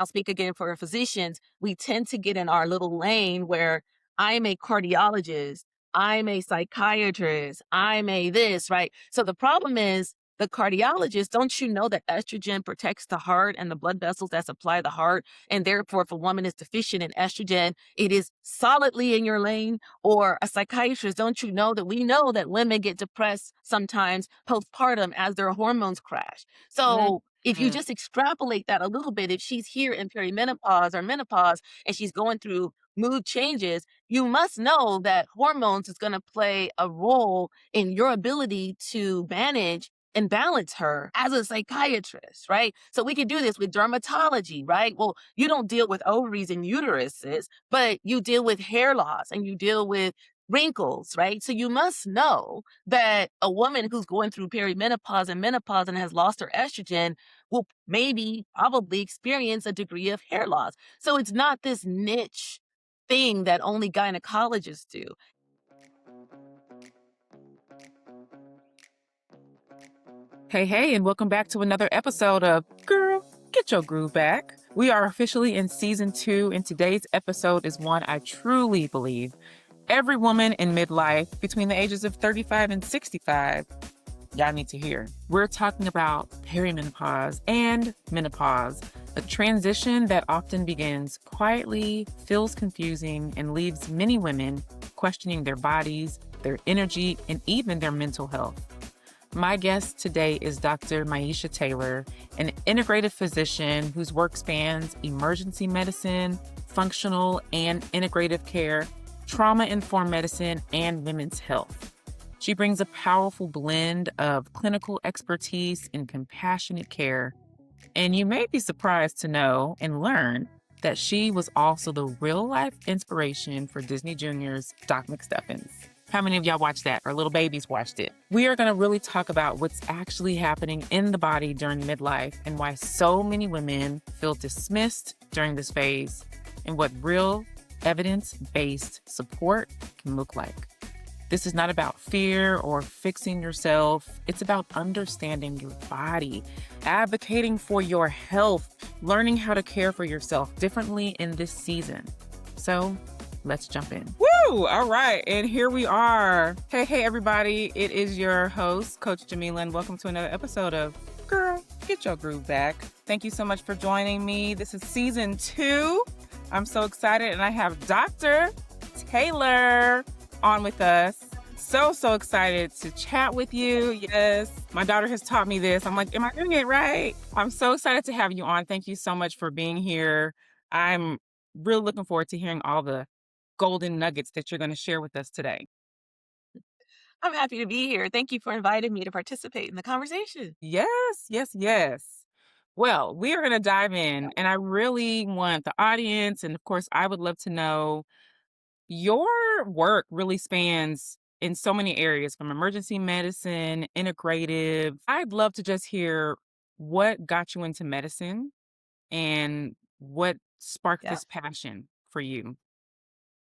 I'll speak again for physicians, we tend to get in our little lane where I'm a cardiologist, I'm a psychiatrist, I'm a this, right? So the problem is the cardiologist, don't you know that estrogen protects the heart and the blood vessels that supply the heart? And therefore, if a woman is deficient in estrogen, it is solidly in your lane. Or a psychiatrist, don't you know that we know that women get depressed sometimes postpartum as their hormones crash? So if you Mhm. just extrapolate that a little bit, if she's here in perimenopause or menopause and she's going through mood changes, you must know that hormones is going to play a role in your ability to manage and balance her as a psychiatrist, right? So we can do this with dermatology, right? Well, you don't deal with ovaries and uteruses, but you deal with hair loss and you deal with wrinkles, right? So you must know that a woman who's going through perimenopause and menopause and has lost her estrogen will maybe probably experience a degree of hair loss. So it's not this niche thing that only gynecologists do. Hey, hey, and welcome back to another episode of Girl, Get Your Groove Back. We are officially in season 2, and today's episode is one I truly believe every woman in midlife between the ages of 35 and 65, y'all need to hear. We're talking about perimenopause and menopause, a transition that often begins quietly, feels confusing, and leaves many women questioning their bodies, their energy, and even their mental health. My guest today is Dr. Myiesha Taylor, an integrative physician whose work spans emergency medicine, functional and integrative care, trauma-informed medicine, and women's health. She brings a powerful blend of clinical expertise and compassionate care. And you may be surprised to know and learn that she was also the real-life inspiration for Disney Junior's Doc McStuffins. How many of y'all watched that or little babies watched it? We are going to really talk about what's actually happening in the body during midlife and why so many women feel dismissed during this phase and what real evidence-based support can look like. This is not about fear or fixing yourself. It's about understanding your body, advocating for your health, learning how to care for yourself differently in this season. So let's jump in. Woo! All right. And here we are. Hey, hey, everybody. It is your host, Coach Jamila, and welcome to another episode of Girl, Get Your Groove Back. Thank you so much for joining me. This is season 2. I'm so excited, and I have Dr. Taylor on with us. So excited to chat with you. Yes, my daughter has taught me this. I'm like, am I doing it right? I'm so excited to have you on. Thank you so much for being here. I'm really looking forward to hearing all the golden nuggets that you're going to share with us today. I'm happy to be here. Thank you for inviting me to participate in the conversation. Yes, yes, yes. Well, we are going to dive in, and I really want the audience, and of course, I would love to know your work really spans in so many areas from emergency medicine, integrative. I'd love to just hear what got you into medicine and what sparked Yeah. this passion for you.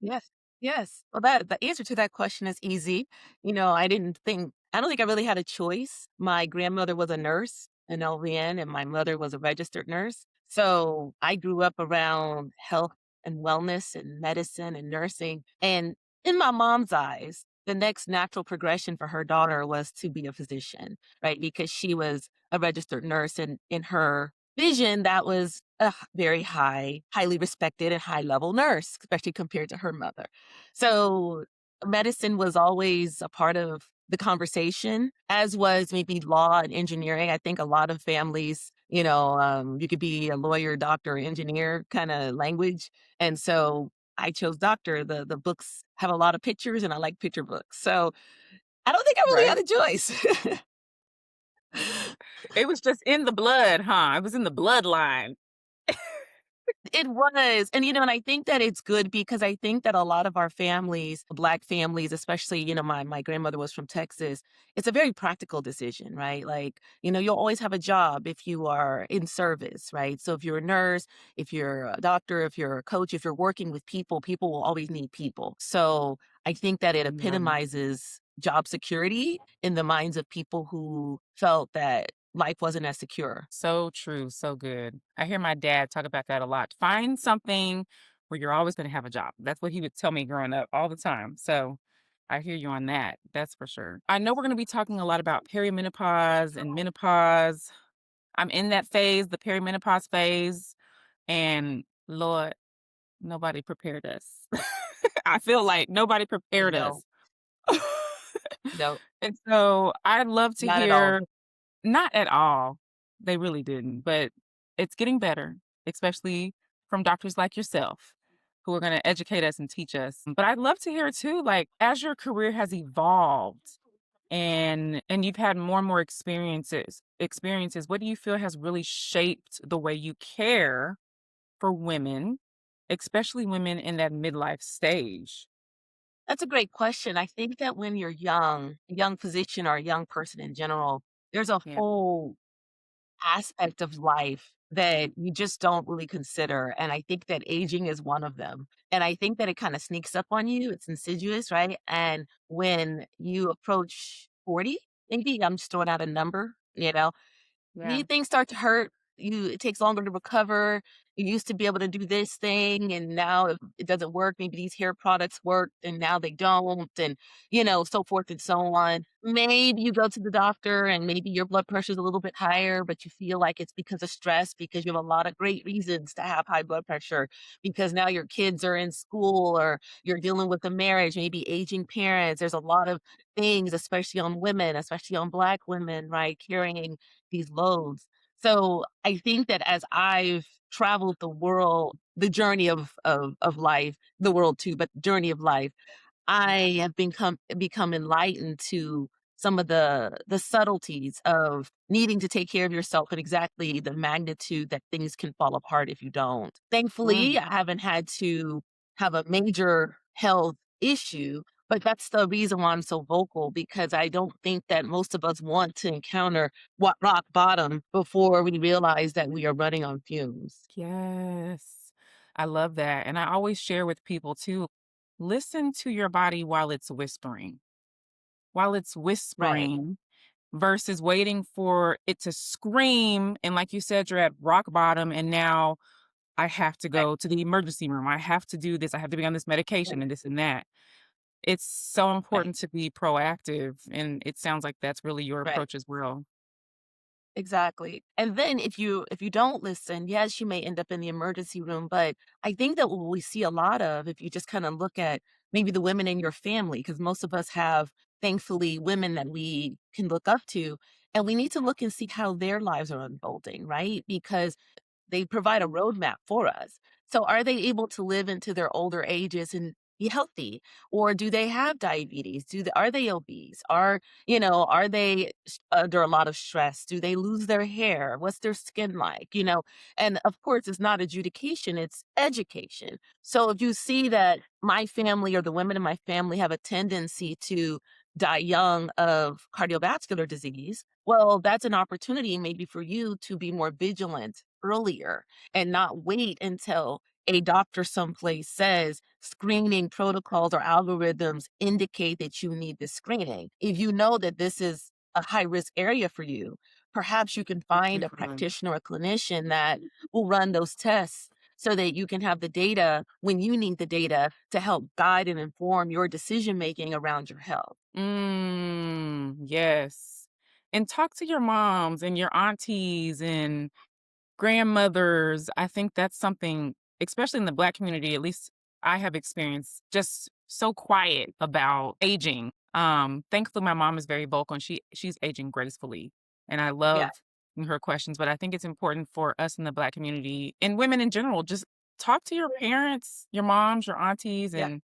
Yes. Yes. Well, that the answer to that question is easy. I don't think I really had a choice. My grandmother was a nurse, an LVN, and my mother was a registered nurse. So I grew up around health and wellness and medicine and nursing. And in my mom's eyes, the next natural progression for her daughter was to be a physician, right? Because she was a registered nurse, and in her vision, that was a very highly respected and high level nurse, especially compared to her mother. So medicine was always a part of the conversation, as was maybe law and engineering. I think a lot of families, you could be a lawyer, doctor, engineer kind of language. And so I chose doctor. The books have a lot of pictures and I like picture books. So I don't think I really had Right. a choice. It was just in the blood, huh? It was in the bloodline. It was. And I think that it's good because I think that a lot of our families, Black families, especially, my grandmother was from Texas. It's a very practical decision, right? Like, you'll always have a job if you are in service, right? So if you're a nurse, if you're a doctor, if you're a coach, if you're working with people, people will always need people. So I think that it Yeah. epitomizes job security in the minds of people who felt that life wasn't as secure. So true, so good. I hear my dad talk about that a lot. Find something where you're always gonna have a job. That's what he would tell me growing up all the time. So I hear you on that. That's for sure. I know we're gonna be talking a lot about perimenopause and menopause. I'm in that phase, the perimenopause phase, and Lord, nobody prepared us. I feel like nobody I prepared know. us. No, And so I'd love to not at all. hear. Not at all. They really didn't, but it's getting better, especially from doctors like yourself who are gonna educate us and teach us. But I'd love to hear too, like, as your career has evolved and you've had more and more experiences, what do you feel has really shaped the way you care for women, especially women in that midlife stage? That's a great question. I think that when you're young, a young physician or a young person in general, there's a Yeah. whole aspect of life that you just don't really consider. And I think that aging is one of them. And I think that it kind of sneaks up on you. It's insidious, right? And when you approach 40, maybe I'm just throwing out a number, Yeah. these things start to hurt. It takes longer to recover. You used to be able to do this thing, and now if it doesn't work, maybe these hair products work, and now they don't, and so forth and so on. Maybe you go to the doctor, and maybe your blood pressure is a little bit higher, but you feel like it's because of stress because you have a lot of great reasons to have high blood pressure because now your kids are in school or you're dealing with a marriage, maybe aging parents. There's a lot of things, especially on women, especially on Black women, right, carrying these loads. So I think that as I've traveled the world, the journey of life, the world too, but journey of life, I have become enlightened to some of the subtleties of needing to take care of yourself and exactly the magnitude that things can fall apart if you don't. Thankfully, Mm. I haven't had to have a major health issue, but that's the reason why I'm so vocal because I don't think that most of us want to encounter what rock bottom before we realize that we are running on fumes. Yes. I love that. And I always share with people too, listen to your body while it's Right, whispering versus waiting for it to scream. And like you said, you're at rock bottom. And now I have to right, go to the emergency room. I have to do this. I have to be on this medication right, and this and that. It's so right, important to be proactive. And it sounds like that's really your right. approach as well. Exactly. And then if you don't listen, yes, you may end up in the emergency room, but I think that what we see a lot of, if you just kind of look at maybe the women in your family, because most of us have thankfully women that we can look up to, and we need to look and see how their lives are unfolding, right? Because they provide a roadmap for us. So are they able to live into their older ages and be healthy? Or do they have diabetes? Are they obese? Are they under a lot of stress? Do they lose their hair? What's their skin like? And of course, it's not adjudication, it's education. So if you see that my family or the women in my family have a tendency to die young of cardiovascular disease, well, that's an opportunity maybe for you to be more vigilant earlier and not wait until a doctor someplace says screening protocols or algorithms indicate that you need this screening. If you know that this is a high risk area for you, perhaps you can find a Mhm. practitioner or clinician that will run those tests so that you can have the data when you need the data to help guide and inform your decision making around your health. Yes. And talk to your moms and your aunties and grandmothers. I think that's something, especially in the Black community, at least I have experienced, just so quiet about aging. Thankfully, my mom is very vocal and she's aging gracefully, and I Yeah, love her questions. But I think it's important for us in the Black community and women in general, just talk to your parents, your moms, your aunties, yeah. and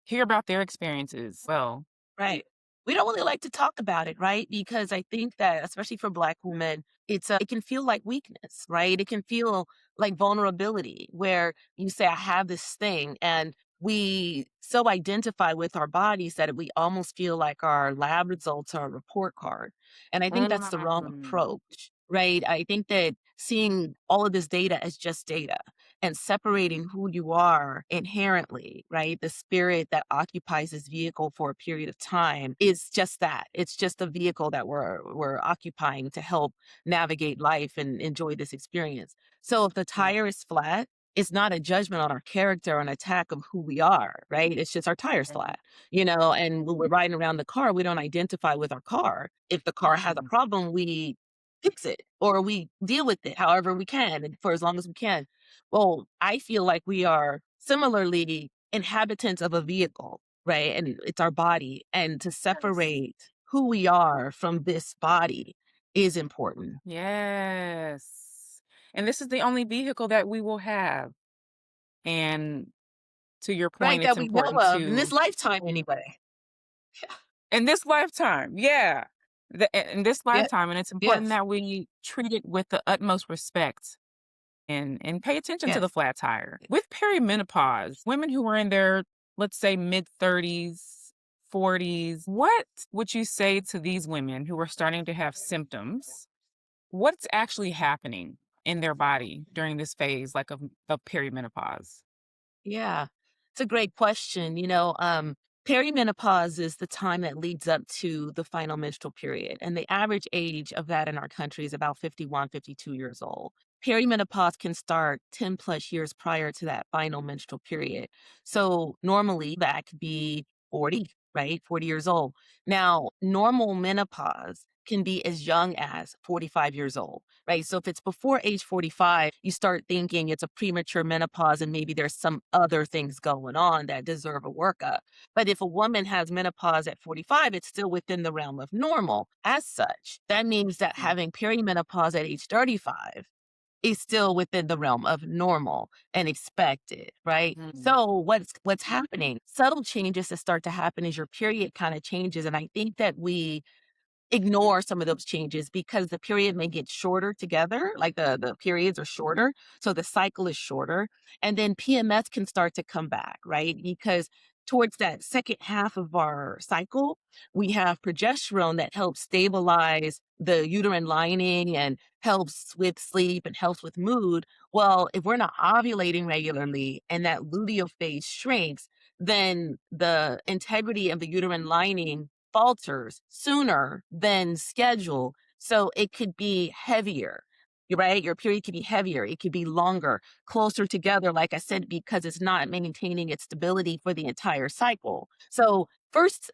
hear about their experiences. Well, Right. We don't really like to talk about it, right? Because I think that, especially for Black women, it can feel like weakness, right? It can feel like vulnerability, where you say, "I have this thing," and we so identify with our bodies that we almost feel like our lab results are a report card, and I think that's the wrong mm, approach, right? I think that seeing all of this data as just data. and separating who you are inherently, right? The spirit that occupies this vehicle for a period of time is just that. It's just a vehicle that we're occupying to help navigate life and enjoy this experience. So if the tire is flat, it's not a judgment on our character or an attack of who we are, right? It's just our tire's flat, and when we're riding around the car, we don't identify with our car. If the car has a problem, we fix it or we deal with it however we can and for as long as we can. Well, I feel like we are similarly inhabitants of a vehicle, right? And it's our body. And to Yes. separate who we are from this body is important, Yes. And this is the only vehicle that we will have. And to your right? point, it's That we know important of in this to lifetime, anyway. Yeah. in this lifetime, yeah. In this Yeah. lifetime, and it's important Yes. that we treat it with the utmost respect and pay attention to the Yes. flat tire. With perimenopause, women who are in their, let's say, mid-30s, 40s, what would you say to these women who are starting to have symptoms? What's actually happening in their body during this phase, like of perimenopause? Yeah, it's a great question. Perimenopause is the time that leads up to the final menstrual period. And the average age of that in our country is about 51, 52 years old. Perimenopause can start 10 plus years prior to that final menstrual period. So normally that could be 40, right? 40 years old. Now, normal menopause can be as young as 45 years old, right? So if it's before age 45, you start thinking it's a premature menopause and maybe there's some other things going on that deserve a workup. But if a woman has menopause at 45, it's still within the realm of normal as such. That means that having perimenopause at age 35 is still within the realm of normal and expected, right? Mhm. So what's happening? Subtle changes that start to happen as your period kind of changes. And I think that we ignore some of those changes because the period may get shorter together, like the periods are shorter, so the cycle is shorter, and then PMS can start to come back, right? Because towards that second half of our cycle, we have progesterone that helps stabilize the uterine lining and helps with sleep and helps with mood. Well, if we're not ovulating regularly and that luteal phase shrinks, then the integrity of the uterine lining falters sooner than scheduled. So it could be heavier, right? Your period could be heavier. It could be longer, closer together, like I said, because it's not maintaining its stability for the entire cycle. So first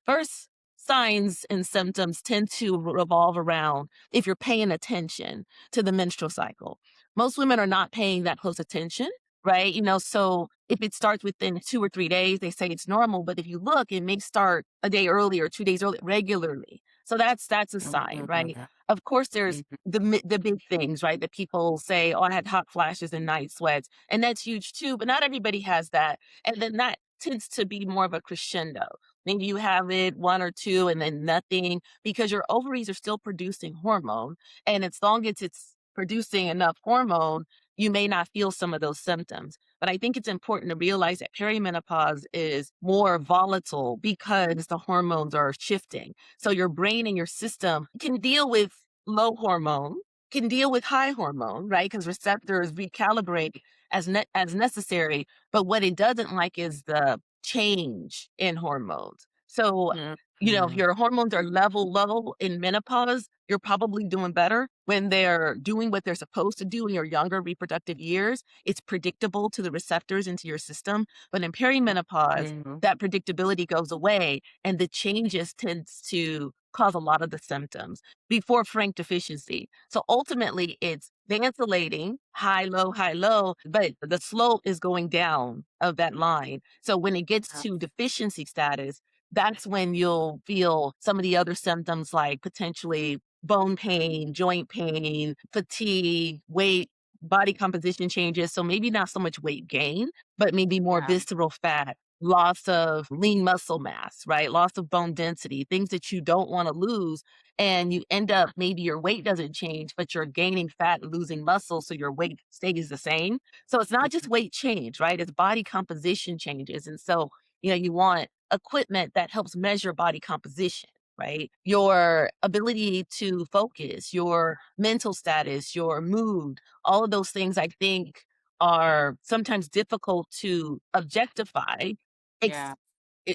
signs and symptoms tend to revolve around if you're paying attention to the menstrual cycle. Most women are not paying that close attention, right? So if it starts within 2 or 3 days, they say it's normal. But if you look, it may start a day earlier, 2 days early, regularly. So that's a sign, right? Of course, there's the big things, right? That people say, "Oh, I had hot flashes and night sweats," and that's huge too. But not everybody has that, and then that tends to be more of a crescendo. Maybe you have it one or two, and then nothing, because your ovaries are still producing hormone, and as long as it's producing enough hormone, you may not feel some of those symptoms. But I think it's important to realize that perimenopause is more volatile because the hormones are shifting. So your brain and your system can deal with low hormone, can deal with high hormone, right? Because receptors recalibrate as necessary. But what it doesn't like is the change in hormones. So if Mhm. your hormones are level low in menopause, you're probably doing better. When they're doing what they're supposed to do in your younger reproductive years, it's predictable to the receptors into your system. But in perimenopause, Mhm. that predictability goes away and the changes tends to cause a lot of the symptoms before frank deficiency. So ultimately it's vacillating, high, low, but the slope is going down of that line. So when it gets to deficiency status, that's when you'll feel some of the other symptoms like potentially bone pain, joint pain, fatigue, weight, body composition changes. So maybe not so much weight gain, but maybe more Yeah. visceral fat, loss of lean muscle mass, right? Loss of bone density, things that you don't want to lose. And you end up, maybe your weight doesn't change, but you're gaining fat and losing muscle. So your weight stays the same. So it's not just weight change, right? It's body composition changes. And so, you want equipment that helps measure body composition, right? Your ability to focus, your mental status, your mood, all of those things I think are sometimes difficult to objectify ex- Yeah.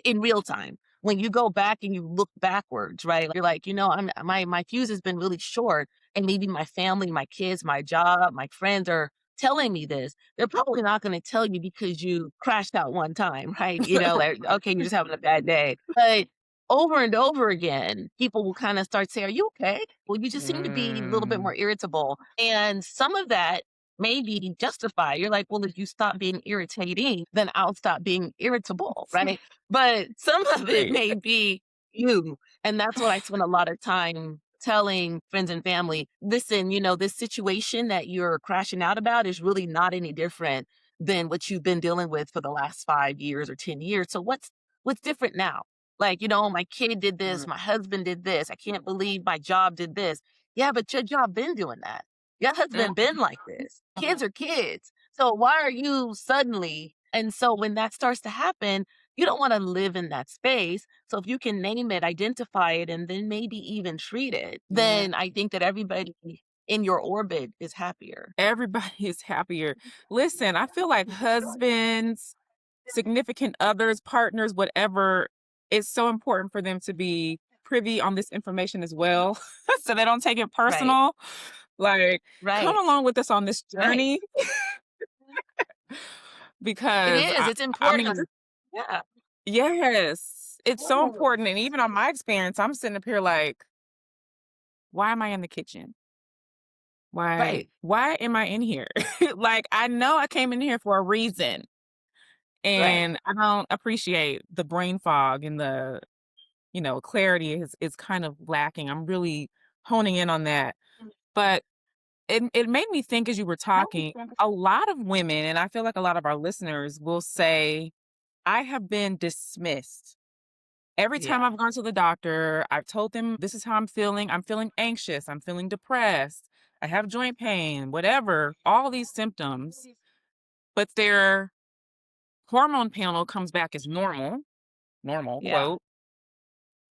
in real time. When you go back and you look backwards, right? You're like, my fuse has been really short, and maybe my family, my kids, my job, my friends are telling me this. They're probably not going to tell you because you crashed out one time, right? Like, okay, you're just having a bad day. But over and over again, people will kind of start saying, "Are you okay? Well, you just seem to be a little bit Mm, more irritable." And some of that may be justified. You're like, "Well, if you stop being irritating, then I'll stop being irritable," right? But some of it right. may be you. And that's what I spend a lot of time telling friends and family. Listen, this situation that you're crashing out about is really not any different than what you've been dealing with for the last 5 years or 10 years. So what's different now? Like, my kid did this, Mm, my husband did this. I can't believe my job did this. Yeah, but your job been doing that. Your husband mhm, been like this. Kids are kids. So why are you suddenly? And so when that starts to happen, you don't want to live in that space. So if you can name it, identify it, and then maybe even treat it, yeah. then I think that everybody in your orbit is happier. Everybody is happier. Listen, I feel like husbands, significant others, partners, whatever, it's so important for them to be privy on this information as well, so they don't take it Right. personal. Like, come Right. along with us on this Right. journey It because is. It's I mean, important. Yeah. yes, it's so important. And even on my experience, I'm sitting up here like, why am I in the kitchen? Why Right. why am I in here? Like, I know I came in here for a reason, Right. and I don't appreciate the brain fog and the, clarity is kind of lacking. I'm really honing in on that. But it made me think as you were talking, a lot of women, and I feel like a lot of our listeners will say, I have been dismissed. Every time Yeah. I've gone to the doctor, I've told them this is how I'm feeling. I'm feeling anxious. I'm feeling depressed. I have joint pain, whatever, all these symptoms, but their hormone panel comes back as normal, Yeah. quote.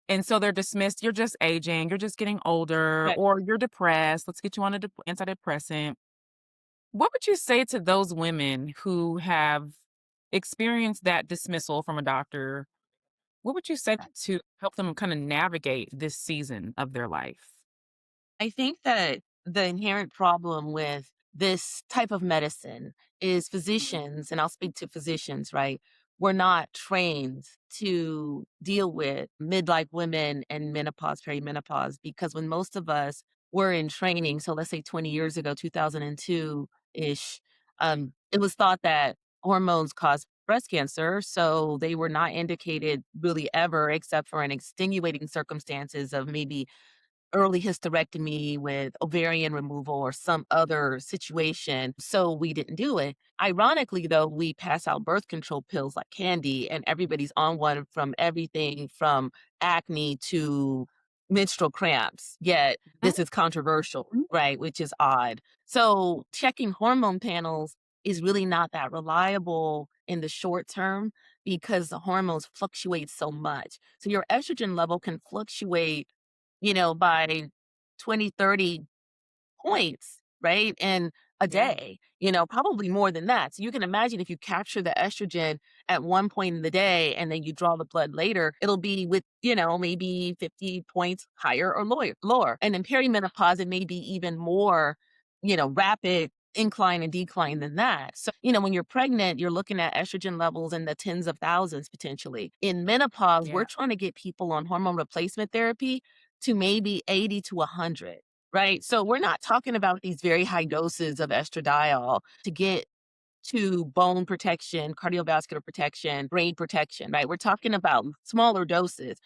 And so they're dismissed. You're just aging. You're just getting older, Right. or you're depressed. Let's get you on an antidepressant. What would you say to those women who have experienced that dismissal from a doctor? What would you say to help them kind of navigate this season of their life? I think that the inherent problem with this type of medicine is physicians, and I'll speak to physicians, right? We're not trained to deal with midlife women and menopause, perimenopause, because when most of us were in training, so let's say 20 years ago, 2002 ish, it was thought that hormones cause breast cancer. So they were not indicated really ever, except for in extenuating circumstances of maybe early hysterectomy with ovarian removal or some other situation. So we didn't do it. Ironically, though, we pass out birth control pills like candy, and everybody's on one from everything from acne to menstrual cramps. Yet this is controversial, right? Which is odd. So checking hormone panels is really not that reliable in the short term because the hormones fluctuate so much. So your estrogen level can fluctuate by 20, 30 points, right? And a Yeah, day, probably more than that. So you can imagine if you capture the estrogen at one point in the day and then you draw the blood later, it'll be with, maybe 50 points higher or lower. And in perimenopause, it may be even more, rapid incline and decline than that. So, when you're pregnant, you're looking at estrogen levels in the tens of thousands potentially. In menopause, we're yeah. trying to get people on hormone replacement therapy to maybe 80 to 100. Right? So we're not talking about these very high doses of estradiol to get to bone protection, cardiovascular protection, brain protection, right? We're talking about smaller doses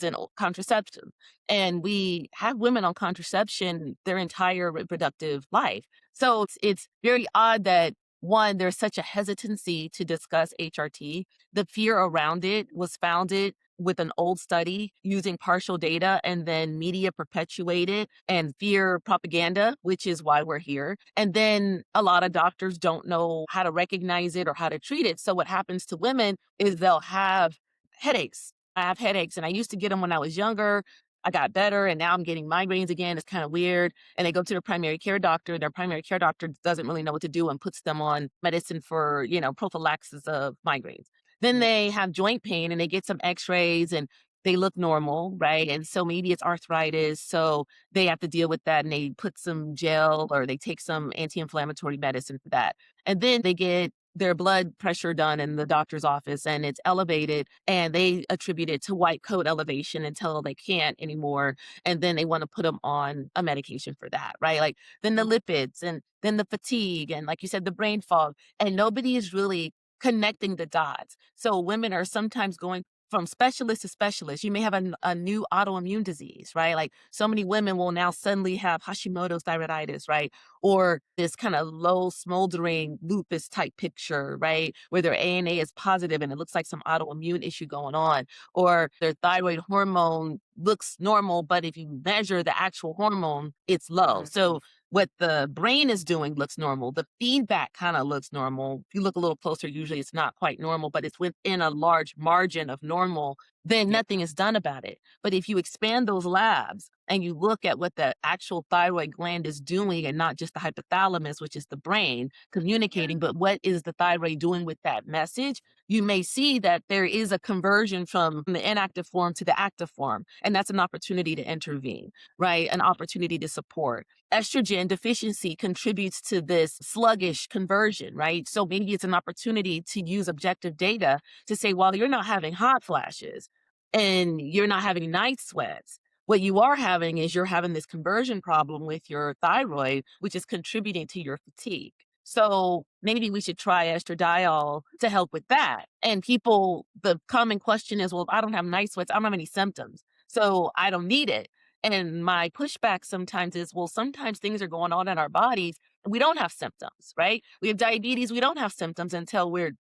in contraception. And we have women on contraception their entire reproductive life. So it's very odd that one, there's such a hesitancy to discuss HRT. The fear around it was founded with an old study using partial data and then media perpetuated and fear propaganda, which is why we're here. And then a lot of doctors don't know how to recognize it or how to treat it. So what happens to women is they'll have headaches. I have headaches and I used to get them when I was younger. I got better and now I'm getting migraines again. It's kind of weird. And they go to their primary care doctor. Their primary care doctor doesn't really know what to do and puts them on medicine for, prophylaxis of migraines. Then they have joint pain and they get some x-rays and they look normal, right? And so maybe it's arthritis. So they have to deal with that and they put some gel or they take some anti-inflammatory medicine for that. And then they get their blood pressure done in the doctor's office and it's elevated and they attribute it to white coat elevation until they can't anymore. And then they want to put them on a medication for that, right? Like then the lipids and then the fatigue and like you said, the brain fog. And nobody is really connecting the dots. So women are sometimes going from specialist to specialist. You may have a new autoimmune disease, right? Like so many women will now suddenly have Hashimoto's thyroiditis, right? Or this kind of low smoldering lupus type picture, right? Where their ANA is positive and it looks like some autoimmune issue going on, or their thyroid hormone looks normal, but if you measure the actual hormone, it's low. So what the brain is doing looks normal. The feedback kind of looks normal. If you look a little closer, usually it's not quite normal, but it's within a large margin of normal, then Yeah. nothing is done about it. But if you expand those labs and you look at what the actual thyroid gland is doing and not just the hypothalamus, which is the brain communicating, but what is the thyroid doing with that message, you may see that there is a conversion from the inactive form to the active form. And that's an opportunity to intervene, right? An opportunity to support. Estrogen deficiency contributes to this sluggish conversion, right? So maybe it's an opportunity to use objective data to say, while you're not having hot flashes and you're not having night sweats, what you are having is you're having this conversion problem with your thyroid, which is contributing to your fatigue. So maybe we should try estradiol to help with that. And people, the common question is, well, I don't have night sweats. I don't have any symptoms. So I don't need it. And my pushback sometimes is, well, sometimes things are going on in our bodies and we don't have symptoms, right? We have diabetes, we don't have symptoms until we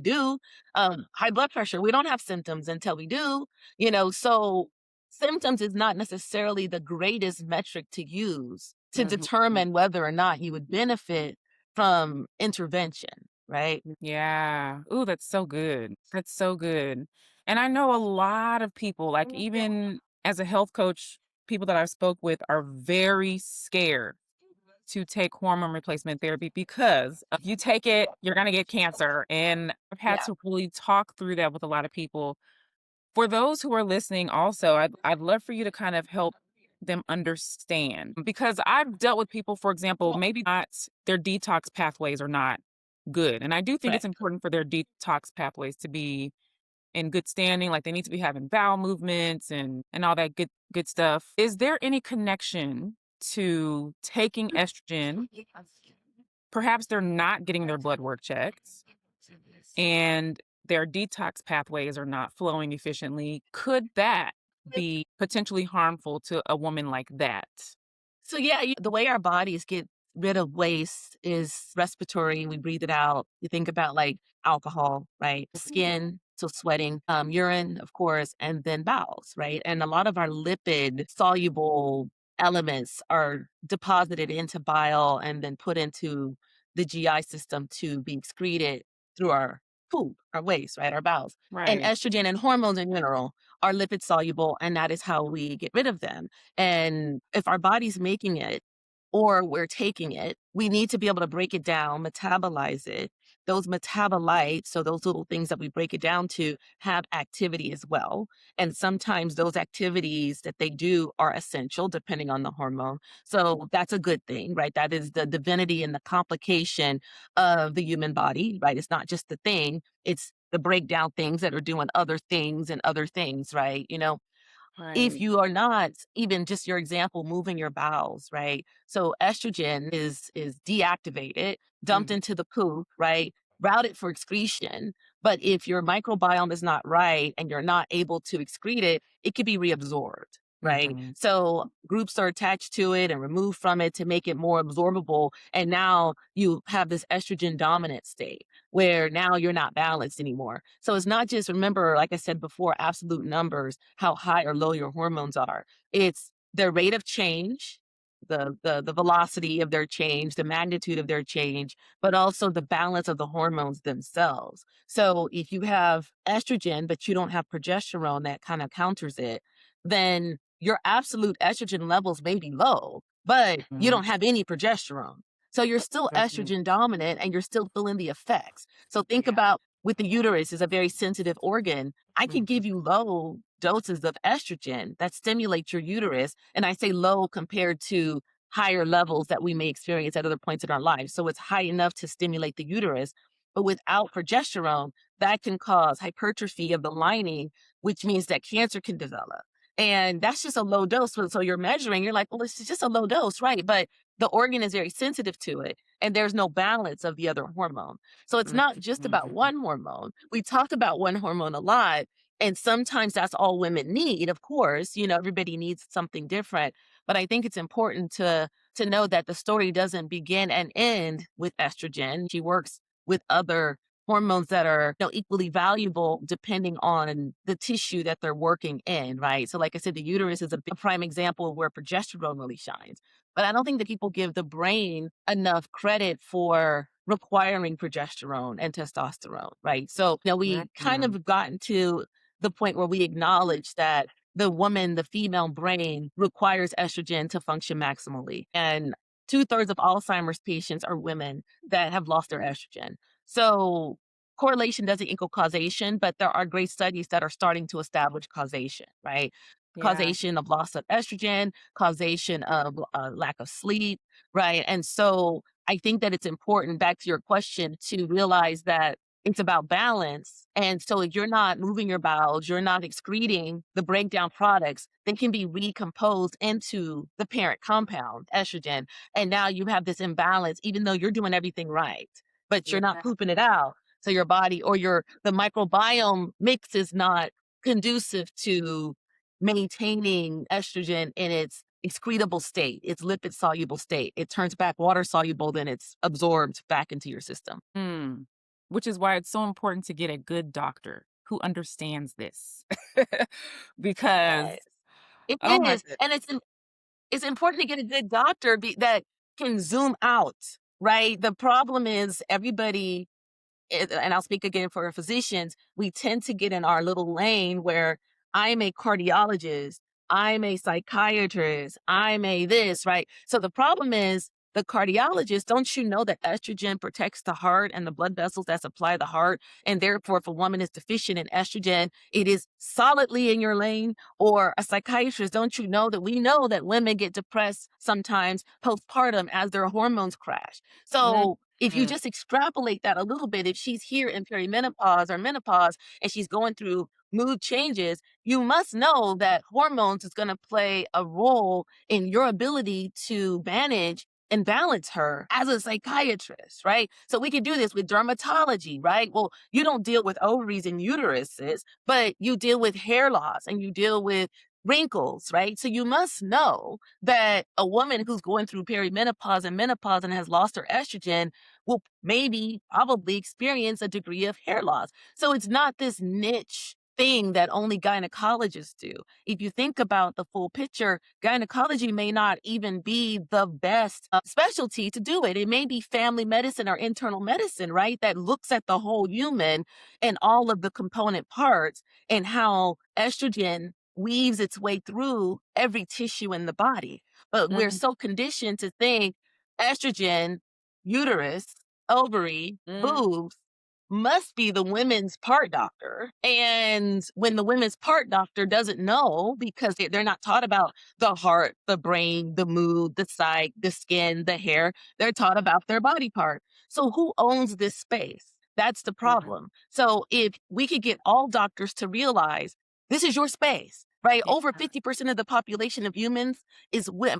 do. High blood pressure, we don't have symptoms until we do. So symptoms is not necessarily the greatest metric to use to determine whether or not you would benefit from intervention, right? Yeah. Ooh, that's so good. That's so good. And I know a lot of people, like even as a health coach, people that I've spoke with are very scared to take hormone replacement therapy because if you take it, you're going to get cancer. And I've had Yeah. to really talk through that with a lot of people. For those who are listening also, I'd love for you to kind of help them understand because I've dealt with people, for example, maybe not their detox pathways are not good. And I do think Right. it's important for their detox pathways to be in good standing, like they need to be having bowel movements and all that good stuff. Is there any connection to taking estrogen? Perhaps they're not getting their blood work checked and their detox pathways are not flowing efficiently. Could that be potentially harmful to a woman like that? So yeah, the way our bodies get rid of waste is respiratory. We breathe it out. You think about like alcohol, right? Skin, so sweating, urine, of course, and then bowels, right? And a lot of our lipid soluble elements are deposited into bile and then put into the GI system to be excreted through our poop, our waste, right? Our bowels. And Right. estrogen and hormones in general are lipid soluble, and that is how we get rid of them. And if our body's making it or we're taking it, we need to be able to break it down, metabolize it. Those metabolites, so those little things that we break it down to, have activity as well. And sometimes those activities that they do are essential depending on the hormone. So that's a good thing, right? That is the divinity and the complication of the human body, right? It's not just the thing, it's the breakdown things that are doing other things, right? If Right. you are not, even just your example, moving your bowels, right? So estrogen is deactivated, dumped Mhm. into the poo, right? Routed for excretion. But if your microbiome is not right and you're not able to excrete it, it could be reabsorbed, right? Mhm. So groups are attached to it and removed from it to make it more absorbable. And now you have this estrogen dominant state where now you're not balanced anymore. So it's not just, remember, like I said before, absolute numbers, how high or low your hormones are. It's their rate of change, the velocity of their change, the magnitude of their change, but also the balance of the hormones themselves. So if you have estrogen, but you don't have progesterone that kind of counters it, then your absolute estrogen levels may be low, but you Mhm. don't have any progesterone. So you're still Right. estrogen dominant and you're still feeling the effects. So think Yeah. about with the uterus is a very sensitive organ. I can Mhm. give you low doses of estrogen that stimulate your uterus. And I say low compared to higher levels that we may experience at other points in our lives. So it's high enough to stimulate the uterus. But without progesterone, that can cause hypertrophy of the lining, which means that cancer can develop. And that's just a low dose. So you're measuring, you're like, well, it's just a low dose, right? But the organ is very sensitive to it. And there's no balance of the other hormone. So it's not just about Mhm. one hormone. We talk about one hormone a lot. And sometimes that's all women need, of course. Everybody needs something different. But I think it's important to know that the story doesn't begin and end with estrogen. She works with other hormones that are equally valuable depending on the tissue that they're working in, right? So like I said, the uterus is a big prime example of where progesterone really shines. But I don't think that people give the brain enough credit for requiring progesterone and testosterone, right? So, we kind Mhm. of gotten to the point where we acknowledge that the female brain requires estrogen to function maximally. And two-thirds of Alzheimer's patients are women that have lost their estrogen. So correlation doesn't equal causation, but there are great studies that are starting to establish causation, right? Yeah. Causation of loss of estrogen, causation of lack of sleep, right? And so I think that it's important, back to your question, to realize that it's about balance. And so if you're not moving your bowels, you're not excreting the breakdown products, they can be recomposed into the parent compound, estrogen. And now you have this imbalance, even though you're doing everything right, but you're not Yeah. pooping it out. So your body or the microbiome mix is not conducive to maintaining estrogen in its excretable state, its lipid soluble state. It turns back water soluble, then it's absorbed back into your system. Mm. Which is why it's so important to get a good doctor who understands this. Because, Yes. It oh my is. good. And it's important to get a good doctor that can zoom out, right? The problem is everybody and I'll speak again for physicians, we tend to get in our little lane where I'm a cardiologist, I'm a psychiatrist, I'm a this, right? So the problem is the cardiologist, don't you know that estrogen protects the heart and the blood vessels that supply the heart? And therefore, if a woman is deficient in estrogen, it is solidly in your lane. Or a psychiatrist, don't you know that we know that women get depressed sometimes postpartum as their hormones crash? So if you Mhm. just extrapolate that a little bit, if she's here in perimenopause or menopause and she's going through mood changes, you must know that hormones is going to play a role in your ability to manage and balance her as a psychiatrist, right? So we can do this with dermatology, right? Well, you don't deal with ovaries and uteruses, but you deal with hair loss and you deal with wrinkles, right? So you must know that a woman who's going through perimenopause and menopause and has lost her estrogen will maybe probably experience a degree of hair loss. So it's not this niche thing that only gynecologists do. If you think about the full picture, gynecology may not even be the best specialty to do it. It may be family medicine or internal medicine, right? That looks at the whole human and all of the component parts and how estrogen weaves its way through every tissue in the body. But we're Mhm. so conditioned to think estrogen, uterus, ovary, Mm. boobs must be the women's part doctor. And when the women's part doctor doesn't know because they're not taught about the heart, the brain, the mood, the psyche, the skin, the hair, they're taught about their body part. So who owns this space? That's the Mhm. problem. So if we could get all doctors to realize this is your space, right? Yeah. Over 50% of the population of humans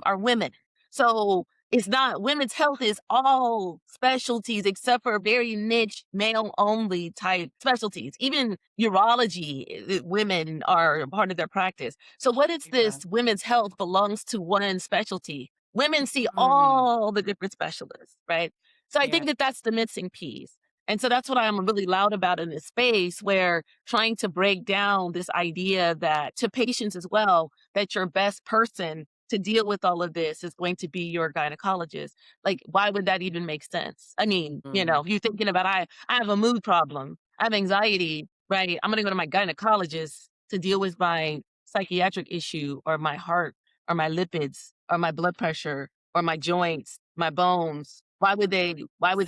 are women. So it's not women's health is all specialties except for very niche male only type specialties. Even urology, women are part of their practice. So what is Yeah. this women's health belongs to one specialty? Women see Mm. all the different specialists, right? So I Yeah. think that that's the missing piece. And so that's what I'm really loud about in this space where trying to break down this idea that to patients as well, that your best person to deal with all of this is going to be your gynecologist. Like, why would that even make sense? I mean, Mm. you're thinking about I have a mood problem, I have anxiety, right? I'm gonna go to my gynecologist to deal with my psychiatric issue or my heart or my lipids or my blood pressure or my joints, my bones, why would they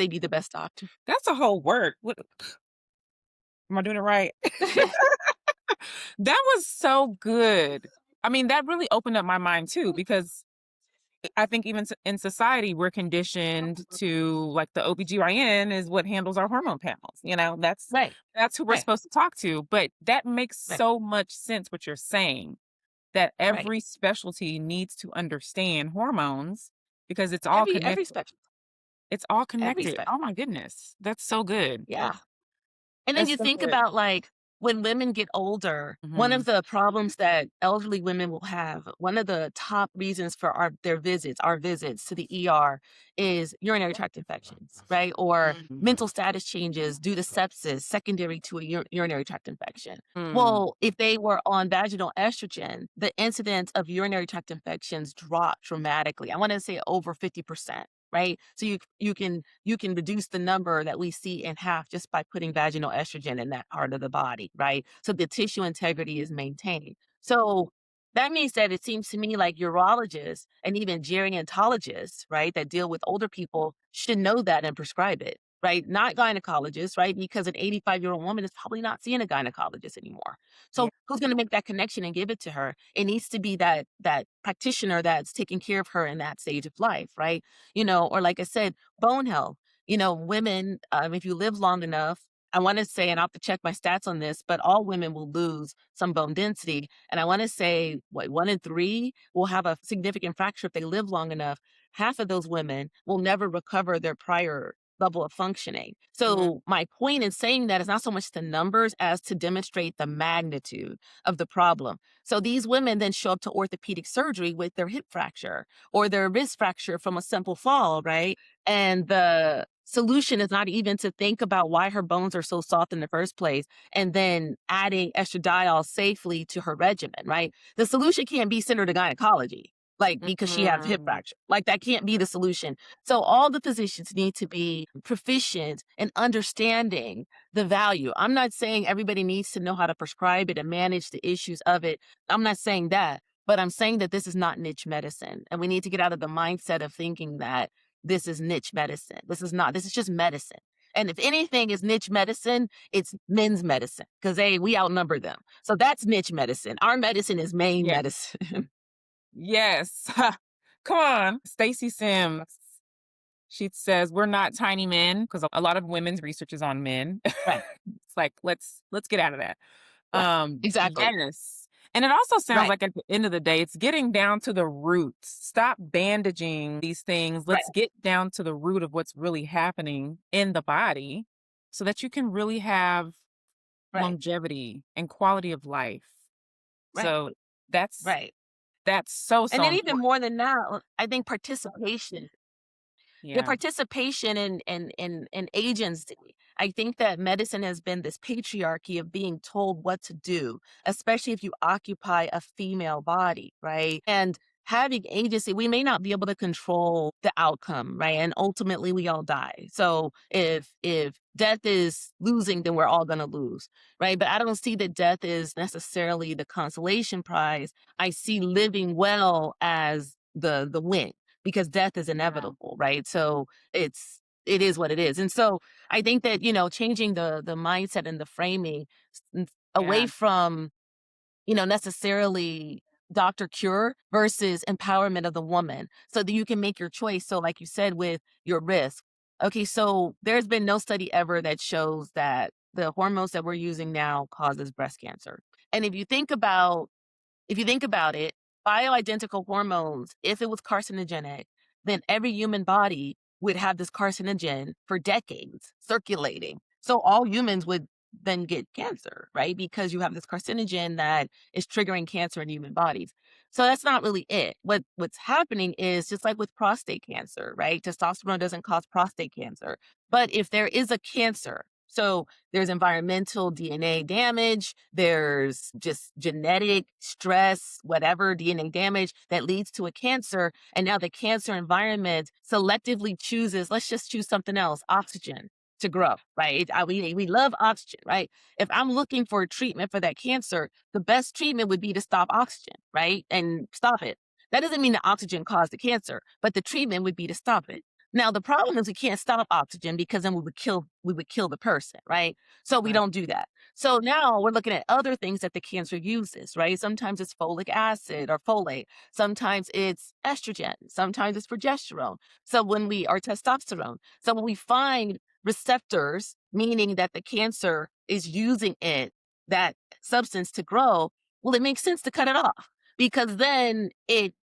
be the best doctor? That's a whole word. What am I doing it right? That was so good. I mean, that really opened up my mind too, because I think even in society, we're conditioned to like the OBGYN is what handles our hormone panels. Right, That's who we're right, supposed to talk to. But that makes right, so much sense what you're saying, that right. every specialty needs to understand hormones because it's all Every connected. spectrum, It's all every connected. Oh spectrum. my goodness. That's so good. Yeah. And then That's you so think good. about, like, when women get older, one Hmm. of the problems that elderly women will have, one of the top reasons for our visits to the ER is urinary tract infections, right? Or mental status changes due to sepsis secondary to a urinary tract infection. Mm. Well, if they were on vaginal estrogen, the incidence of urinary tract infections dropped dramatically. I want to say over 50%. Right. So you can reduce the number that we see in half just by putting vaginal estrogen in that part of the body, right? So the tissue integrity is maintained. So that means that it seems to me like urologists and even gerontologists, right, that deal with older people should know that and prescribe it, right? Not gynecologists, right? Because an 85-year-old woman is probably not seeing a gynecologist anymore. Yeah. So who's going to make that connection and give it to her? It needs to be that practitioner that's taking care of her in that stage of life, right? Or like I said, bone health. Women, if you live long enough, I want to say, and I'll have to check my stats on this, but all women will lose some bone density. And I want to say, what, 1 in 3 will have a significant fracture if they live long enough. Half of those women will never recover their prior level of functioning. Mhm. So, my point in saying that is not so much the numbers as to demonstrate the magnitude of the problem. So, these women then show up to orthopedic surgery with their hip fracture or their wrist fracture from a simple fall, right? And the solution is not even to think about why her bones are so soft in the first place and then adding estradiol safely to her regimen, right? The solution can't be send her to gynecology, like because she has hip Mhm. fracture. Like that can't be the solution. So all the physicians need to be proficient in understanding the value. I'm not saying everybody needs to know how to prescribe it and manage the issues of it. I'm not saying that. But I'm saying that this is not niche medicine. And we need to get out of the mindset of thinking that this is niche medicine. This is not. This is just medicine. And if anything is niche medicine, it's men's medicine because we outnumber them. So that's niche medicine. Our medicine is main Yeah. medicine. Yes. Come on. Stacy Sims. She says we're not tiny men because a lot of women's research is on men. Right. It's like let's get out of that. Right. Exactly. Yes. And it also sounds Right. like at the end of the day, it's getting down to the roots. Stop bandaging these things. Right. Let's get down to the root of what's really happening in the body so that you can really have Right. longevity and quality of life. Right. So that's Right. that's so And so then even important. more than that, I think participation. Yeah, Yeah. participation in agency. I think that medicine has been this patriarchy of being told what to do, especially if you occupy a female body, right? And having agency, we may not be able to control the outcome, right? And ultimately we all die. So if death is losing, then we're all gonna lose, right? But I don't see that death is necessarily the consolation prize. I see living well as the win because death is Yeah. inevitable, right? So it is what it is. And so I think that, changing the mindset and the framing away Yeah. from, necessarily doctor cure versus empowerment of the woman so that you can make your choice. So like you said with your risk. Okay, so there's been no study ever that shows that the hormones that we're using now causes breast cancer. And if you think about it, bioidentical hormones, if it was carcinogenic, then every human body would have this carcinogen for decades circulating. So all humans would then get cancer, right? Because you have this carcinogen that is triggering cancer in human bodies. So that's not really it. What's happening is just like with prostate cancer, right? Testosterone doesn't cause prostate cancer. But if there is a cancer, so there's environmental DNA damage, there's just genetic stress, whatever DNA damage that leads to a cancer. And now the cancer environment selectively chooses, let's just choose something else, oxygen. to grow, right? We love oxygen, right? If I'm looking for a treatment for that cancer, the best treatment would be to stop oxygen, right? And stop it. That doesn't mean that oxygen caused the cancer, but the treatment would be to stop it. Now the problem is we can't stop oxygen because then we would kill the person, right? So we Right. don't do that. So now we're looking at other things that the cancer uses, right? Sometimes it's folic acid or folate. Sometimes it's estrogen. Sometimes it's progesterone. So when we or testosterone. So when we find receptors, meaning that the cancer is using that substance to grow, well, it makes sense to cut it off because then it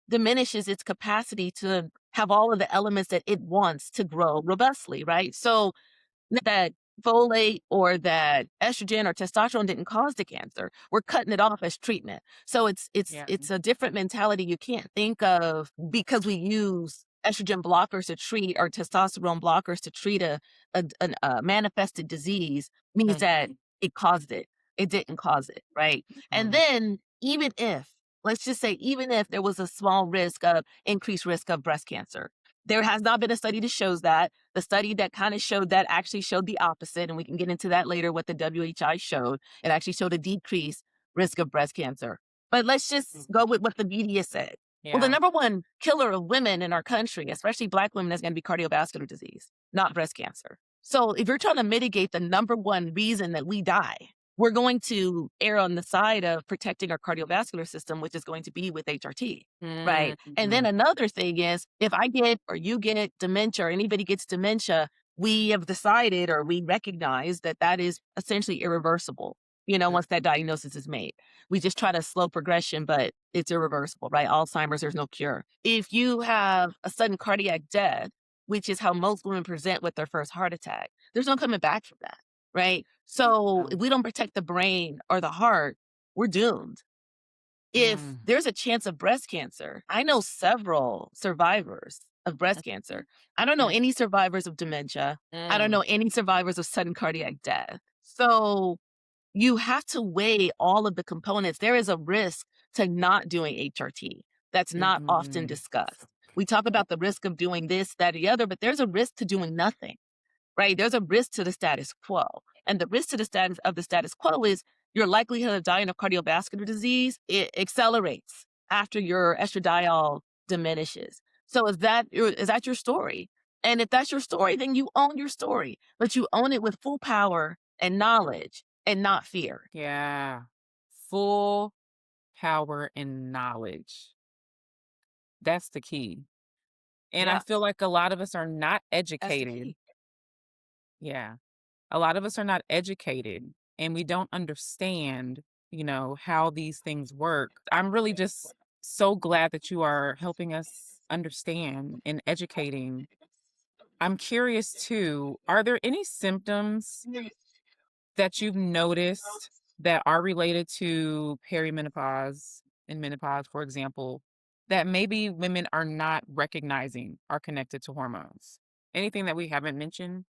diminishes its capacity to have all of the elements that it wants to grow robustly, right? So that folate or that estrogen or testosterone didn't cause the cancer. We're cutting it off as treatment. So it's it's Yeah. it's a different mentality. You can't think of because we use estrogen blockers to treat or testosterone blockers to treat a manifested disease means that Mhm. it caused it. It didn't cause it, right? And Mhm. then even if let's just say even if there was a small risk of increased risk of breast cancer, there has not been a study that shows that. The study that kind of showed that actually showed the opposite, and we can get into that later what the WHI showed. It actually showed a decreased risk of breast cancer. But let's just go with what the media said. Well, the Yeah. number one killer of women in our country, especially Black women, is going to be cardiovascular disease, not breast cancer. So if you're trying to mitigate the number one reason that we die, we're going to err on the side of protecting our cardiovascular system, which is going to be with HRT. Right. And then Mhm. another thing is if I get or you get dementia or anybody gets dementia, we have decided or we recognize that that is essentially irreversible, once that diagnosis is made. We just try to slow progression, but it's irreversible, right? Alzheimer's, there's no cure. If you have a sudden cardiac death, which is how most women present with their first heart attack, there's no coming back from that, right? So Yeah. if we don't protect the brain or the heart, we're doomed. If Mm. there's a chance of breast cancer, I know several survivors of breast cancer. I don't know Mm. any survivors of dementia. I don't Mm. know any survivors of sudden cardiac death. So you have to weigh all of the components. There is a risk to not doing HRT that's not often Mm. discussed. We talk about the risk of doing this, that, or the other, but there's a risk to doing nothing, right? There's a risk to the status quo. And the risk to the status quo is your likelihood of dying of cardiovascular disease, it accelerates after your estradiol diminishes. So is that your story? And if that's your story, then you own your story, but you own it with full power and knowledge and not fear. Yeah. Full power and knowledge. That's the key. And I Yeah, feel like a lot of us are not that's the educated. key. Yeah. A lot of us are not educated and we don't understand, how these things work. I'm really just so glad that you are helping us understand and educating. I'm curious too, are there any symptoms that you've noticed that are related to perimenopause and menopause, for example, that maybe women are not recognizing are connected to hormones? Anything that we haven't mentioned?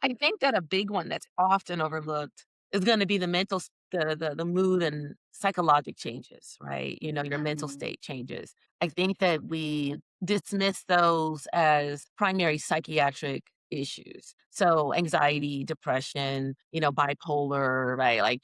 I think that a big one that's often overlooked is gonna be the mental s the mood and psychologic changes, right? Your mental Mhm. state changes. I think that we dismiss those as primary psychiatric issues. So anxiety, depression, bipolar, right? Like,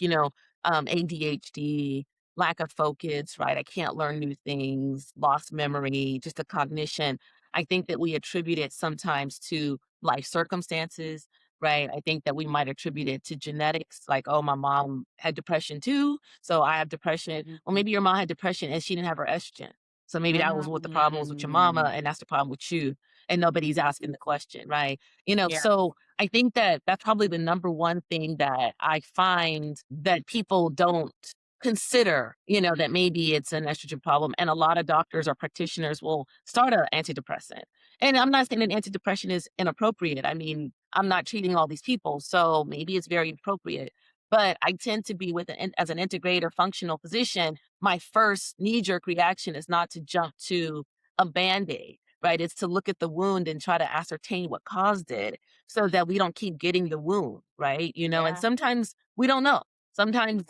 ADHD, lack of focus, right? I can't learn new things, lost memory, just a cognition. I think that we attribute it sometimes to life circumstances, right? I think that we might attribute it to genetics, like, oh, my mom had depression too, so I have depression. Well, Mhm. maybe your mom had depression and she didn't have her estrogen. So maybe that was what the problem was with your mama, Mm. and that's the problem with you. And nobody's asking the question, right? Yeah. So I think that that's probably the number one thing that I find that people don't consider, that maybe it's an estrogen problem. And a lot of doctors or practitioners will start an antidepressant. And I'm not saying an antidepressant is inappropriate. I mean, I'm not treating all these people, so maybe it's very appropriate. But I tend to be as an integrator functional physician, my first knee jerk reaction is not to jump to a band aid, right? It's to look at the wound and try to ascertain what caused it so that we don't keep getting the wound, right? And Yeah. sometimes we don't know. Sometimes,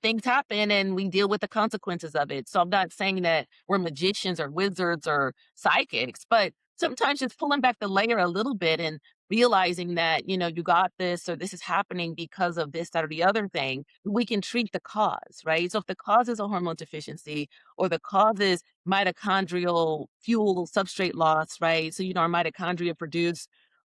things happen and we deal with the consequences of it. So I'm not saying that we're magicians or wizards or psychics, but sometimes just pulling back the layer a little bit and realizing that, you got this or this is happening because of this, that, or the other thing, we can treat the cause, right? So if the cause is a hormone deficiency or the cause is mitochondrial fuel substrate loss, right? So, our mitochondria produce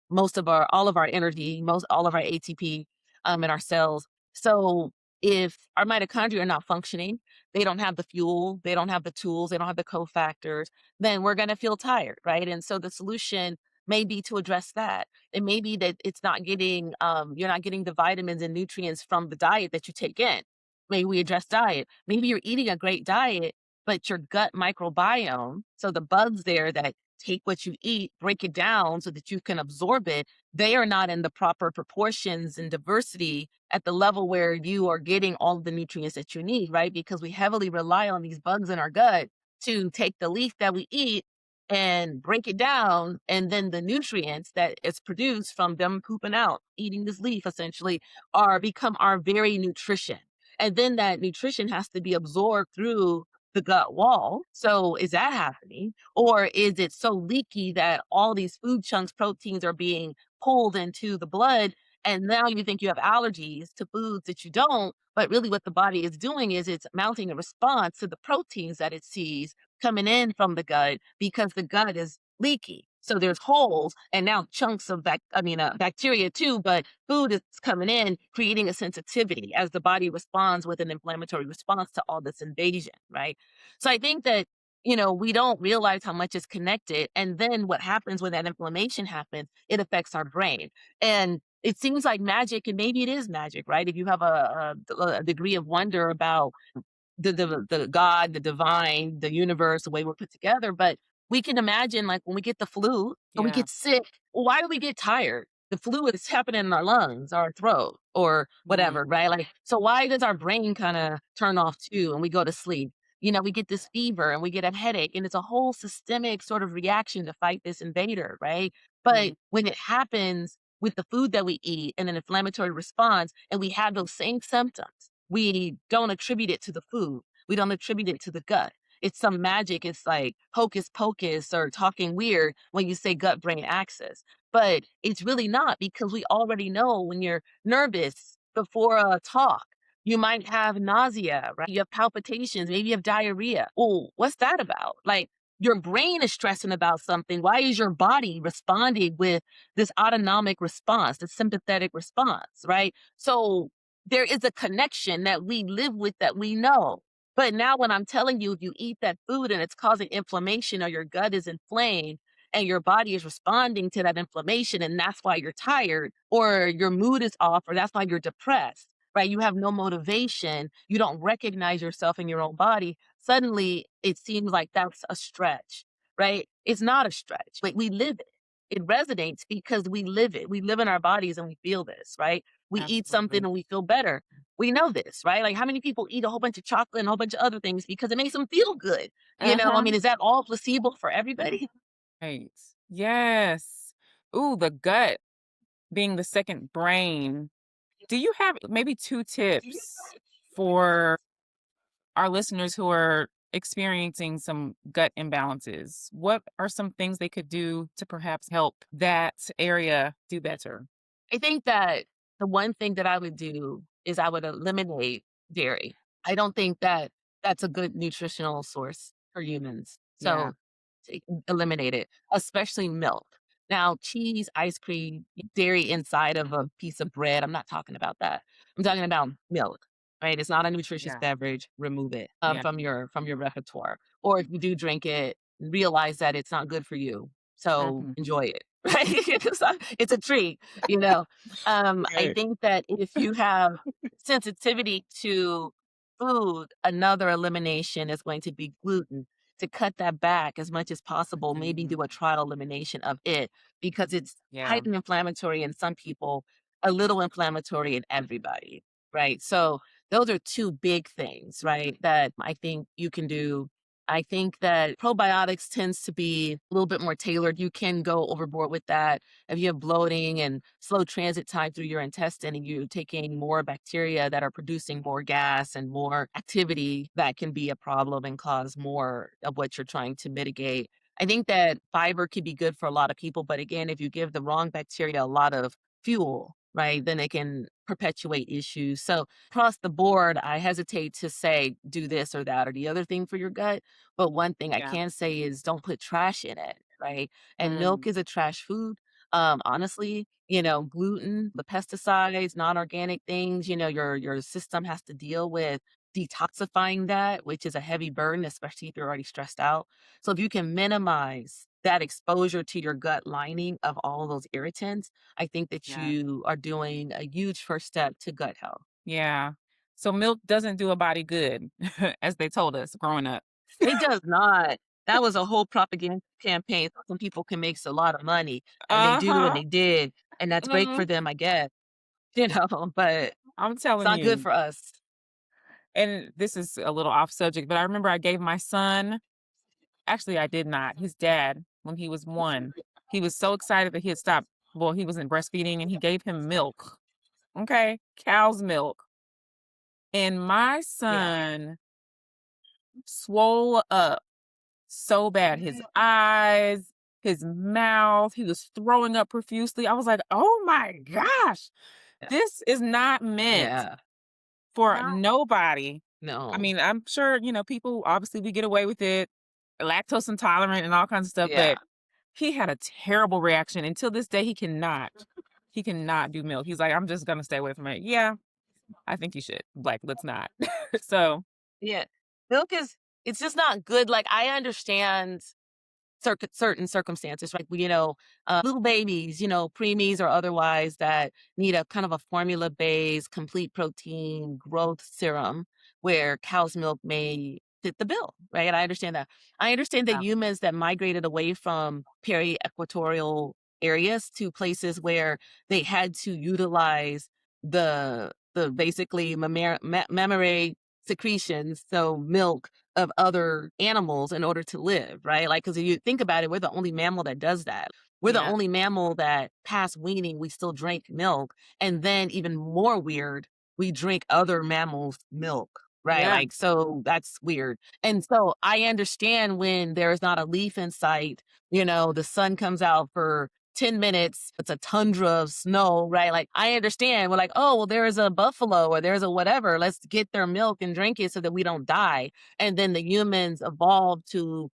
most of our all of our energy, most all of our ATP in our cells. So if our mitochondria are not functioning, they don't have the fuel, they don't have the tools, they don't have the cofactors, then we're going to feel tired, right? And so the solution may be to address that. It may be that it's not getting you're not getting the vitamins and nutrients from the diet that you take in. Maybe we address diet. Maybe you're eating a great diet, but your gut microbiome, so the bugs there that take what you eat, break it down so that you can absorb it, they are not in the proper proportions and diversity at the level where you are getting all of the nutrients that you need, right? Because we heavily rely on these bugs in our gut to take the leaf that we eat and break it down. And then the nutrients that is produced from them pooping out, eating this leaf essentially, are become our very nutrition. And then that nutrition has to be absorbed through the gut wall. So is that happening? Or is it so leaky that all these food chunks, proteins are being pulled into the blood? And now you think you have allergies to foods that you don't. But really, what the body is doing is it's mounting a response to the proteins that it sees coming in from the gut because the gut is leaky. So there's holes and now chunks of bacteria too, but food is coming in, creating a sensitivity as the body responds with an inflammatory response to all this invasion, right? So I think that we don't realize how much is connected. And then what happens when that inflammation happens, it affects our brain. And it seems like magic, and maybe it is magic, right? If you have a degree of wonder about the God, the divine, the universe, the way we're put together. But we can imagine, like, when we get the flu or we Yeah. get sick, well, why do we get tired? The flu is happening in our lungs, our throat, or Mm, whatever, right? Like, so why does our brain kind of turn off too and we go to sleep? We get this fever and we get a headache, and it's a whole systemic sort of reaction to fight this invader, right? But mm, when it happens with the food that we eat and an inflammatory response, and we have those same symptoms, we don't attribute it to the food. We don't attribute it to the gut. It's some magic. It's like hocus pocus or talking weird when you say gut brain axis. But it's really not, because we already know when you're nervous before a talk, you might have nausea, right? You have palpitations, maybe you have diarrhea. Oh, what's that about? Like, your brain is stressing about something. Why is your body responding with this autonomic response, this sympathetic response, right? So there is a connection that we live with that we know. But now, when I'm telling you, if you eat that food and it's causing inflammation or your gut is inflamed and your body is responding to that inflammation, and that's why you're tired or your mood is off or that's why you're depressed, right? You have no motivation. You don't recognize yourself in your own body. Suddenly, it seems like that's a stretch, right? It's not a stretch. Like, we live it. It resonates because we live it. We live in our bodies and we feel this, right? We eat something absolutely. and we feel better. We know this, right? Like, how many people eat a whole bunch of chocolate and a whole bunch of other things because it makes them feel good? I Uh-huh. mean, is that all placebo for everybody? Right. Yes. Ooh, the gut being the second brain. Do you have maybe 2 tips for our listeners who are experiencing some gut imbalances? What are some things they could do to perhaps help that area do better? I think that the one thing that I would do is I would eliminate dairy. I don't think that that's a good nutritional source for humans. Yeah. So eliminate it, especially milk. Now, cheese, ice cream, dairy inside of a piece of bread, I'm not talking about that. I'm talking about milk, right? It's not a nutritious Yeah. beverage. Remove it Yeah. from your repertoire. Or if you do drink it, realize that it's not good for you. So Mhm. enjoy it. Right? It's a treat, you know. I Right. think that if you have sensitivity to food, another elimination is going to be gluten, to cut that back as much as possible, maybe Mhm. do a trial elimination of it, because it's Yeah. highly inflammatory in some people, a little inflammatory in everybody, right? So those are two big things, right? That I think you can do. I think that probiotics tends to be a little bit more tailored. You can go overboard with that. If you have bloating and slow transit time through your intestine and you're taking more bacteria that are producing more gas and more activity, that can be a problem and cause more of what you're trying to mitigate. I think that fiber could be good for a lot of people, but again, if you give the wrong bacteria a lot of fuel, right, then it can perpetuate issues. So across the board, I hesitate to say do this or that or the other thing for your gut. But one thing I Yeah. can say is don't put trash in it, right? And Mm, milk is a trash food. Honestly, gluten, the pesticides, non-organic things, your system has to deal with detoxifying that, which is a heavy burden, especially if you're already stressed out. So if you can minimize that exposure to your gut lining of all those irritants, I think that yeah. you are doing a huge first step to gut health. Yeah. So milk doesn't do a body good, as they told us growing up. It does not. That was a whole propaganda campaign. Some people can make a lot of money, and they do, and Uh-huh. they did, and that's great for Mhm. them, I guess, but I'm it's telling not good you. for us. And this is a little off subject, but I remember I gave my son, actually, I did not, his dad, when he was 1, he was so excited that he had stopped, well, he wasn't breastfeeding and he gave him milk, okay? Cow's milk. And my Yeah, son swole up so bad. His eyes, his mouth, he was throwing up profusely. I was like, "Oh my gosh, yeah, this is not meant yeah. for nobody." I No. mean, I'm sure, people obviously we get away with it, lactose intolerant and all kinds of stuff, Yeah, but he had a terrible reaction. Until this day, he cannot do milk. He's like, "I'm just gonna stay away from it." Yeah, I think you should. Like, let's not. So, yeah. Milk is it's just not good, like, I understand certain circumstances, right? Little babies, preemies or otherwise that need a kind of a formula-based, complete protein growth serum where cow's milk may fit the bill, right? I understand that. I understand that yeah, humans that migrated away from peri-equatorial areas to places where they had to utilize the basically mammary secretions, so milk of other animals in order to live, right? Like, because if you think about it, we're the only mammal that does that. We're the yeah, only mammal that past weaning, we still drink milk. And then even more weird, we drink other mammals' milk, right? yeah, Like, so that's weird. And so I understand when there's not a leaf in sight, the sun comes out for 10 minutes, it's a tundra of snow, right? Like, I understand. We're like, oh, well, there's a buffalo or there's a whatever. Let's get their milk and drink it so that we don't die. And then the humans evolved to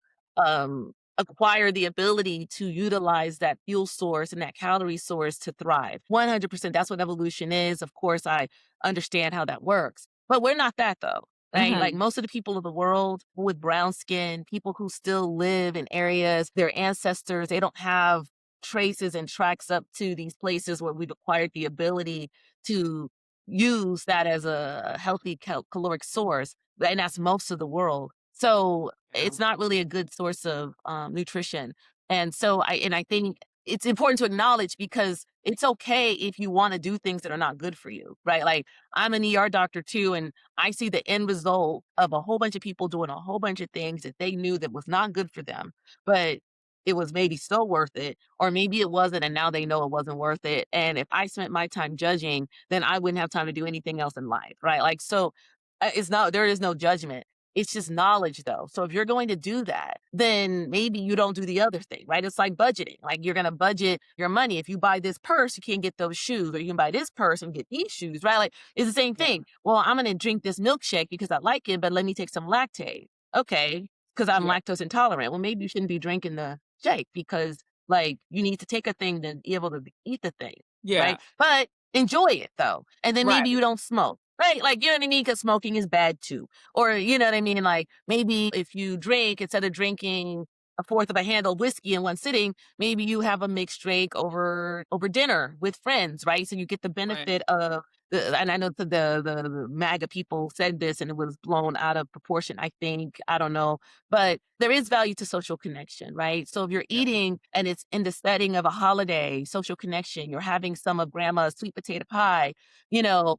acquire the ability to utilize that fuel source and that calorie source to thrive. 100%. That's what evolution is. Of course, I understand how that works. But we're not that though. Right? Like mhm, most of the people of the world with brown skin, people who still live in areas, their ancestors, they don't have traces and tracks up to these places where we've acquired the ability to use that as a healthy caloric source, and that's most of the world. So yeah, it's not really a good source of nutrition. And so I think it's important to acknowledge because it's okay if you want to do things that are not good for you, right? Like I'm an ER doctor too, and I see the end result of a whole bunch of people doing a whole bunch of things that they knew that was not good for them, but it was maybe still worth it, or maybe it wasn't, and now they know it wasn't worth it. And if I spent my time judging, then I wouldn't have time to do anything else in life, right? Like, so it's not, there is no judgment. It's just knowledge though. So if you're going to do that, then maybe you don't do the other thing, right? It's like budgeting. Like you're going to budget your money. If you buy this purse, you can't get those shoes, or you can buy this purse and get these shoes, right? Like it's the same yeah, thing. Well, I'm going to drink this milkshake because I like it, but let me take some lactate. Okay. Because I'm yeah, lactose intolerant. Well, maybe you shouldn't be drinking the shake because like you need to take a thing to be able to eat the thing, yeah, right? But enjoy it though. And then maybe right, you don't smoke. Right? Like, you know what I mean? Because smoking is bad too. Or, you know what I mean? Like, maybe if you drink, instead of drinking a fourth of a handle of whiskey in one sitting, maybe you have a mixed drink over dinner with friends, right? So you get the right, benefit of and I know the MAGA people said this and it was blown out of proportion, I think. I don't know. But there is value to social connection, right? So if you're yeah, eating and it's in the setting of a holiday, social connection, you're having some of grandma's sweet potato pie,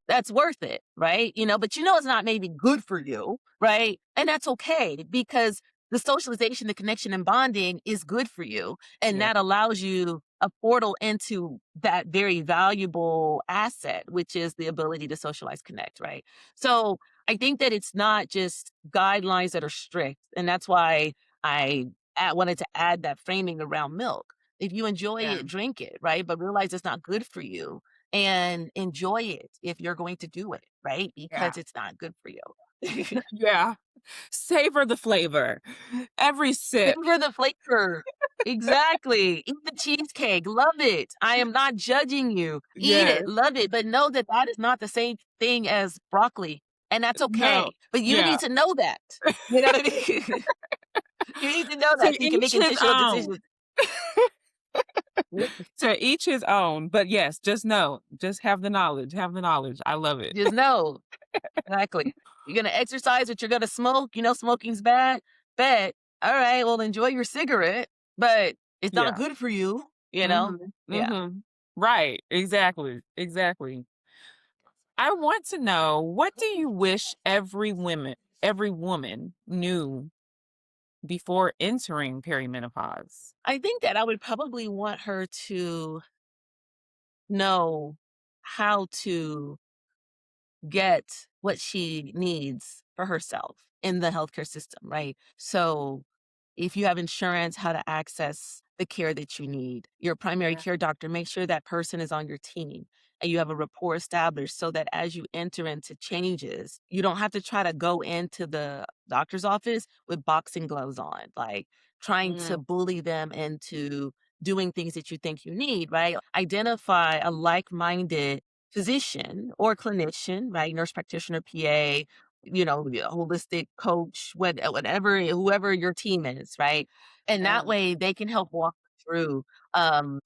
that's worth it, right? But it's not maybe good for you, right? And that's okay because the socialization, the connection and bonding is good for you. And yeah, that allows you a portal into that very valuable asset, which is the ability to socialize, connect, right? So I think that it's not just guidelines that are strict. And that's why I wanted to add that framing around milk. If you enjoy Yeah. it, drink it, right? But realize it's not good for you and enjoy it if you're going to do it, right? Yeah. Because it's not good for you. Yeah. Savor the flavor. Every sip. Savor the flavor. Exactly. Eat the cheesecake. Love it. I am not judging you. Eat Yes. it. Love it. But know that that is not the same thing as broccoli. And that's No. okay. But you Yeah. need to know that. You know what I mean? You need to know that To so you can make each his intentional own. decisions. To each his own. But yes, just know, just have the knowledge. Have the knowledge. I love it. Just know. Exactly. You're gonna exercise, but you're gonna smoke. You know smoking's bad. Bet. All right, well enjoy your cigarette, but it's not Yeah. good for you, you know? Mhm. Yeah. Mhm. Right. Exactly. Exactly. I want to know, what do you wish every woman knew before entering perimenopause? I think that I would probably want her to know how to get what she needs for herself in the healthcare system, right? So if you have insurance, how to access the care that you need. Your primary Yeah. care doctor, make sure that person is on your team and you have a rapport established so that as you enter into changes, you don't have to try to go into the doctor's office with boxing gloves on, like trying to Mm, bully them into doing things that you think you need, right? Identify a like minded physician or clinician, right? Nurse practitioner, PA, holistic coach, whatever, whoever your team is, right? And yeah. that way they can help walk through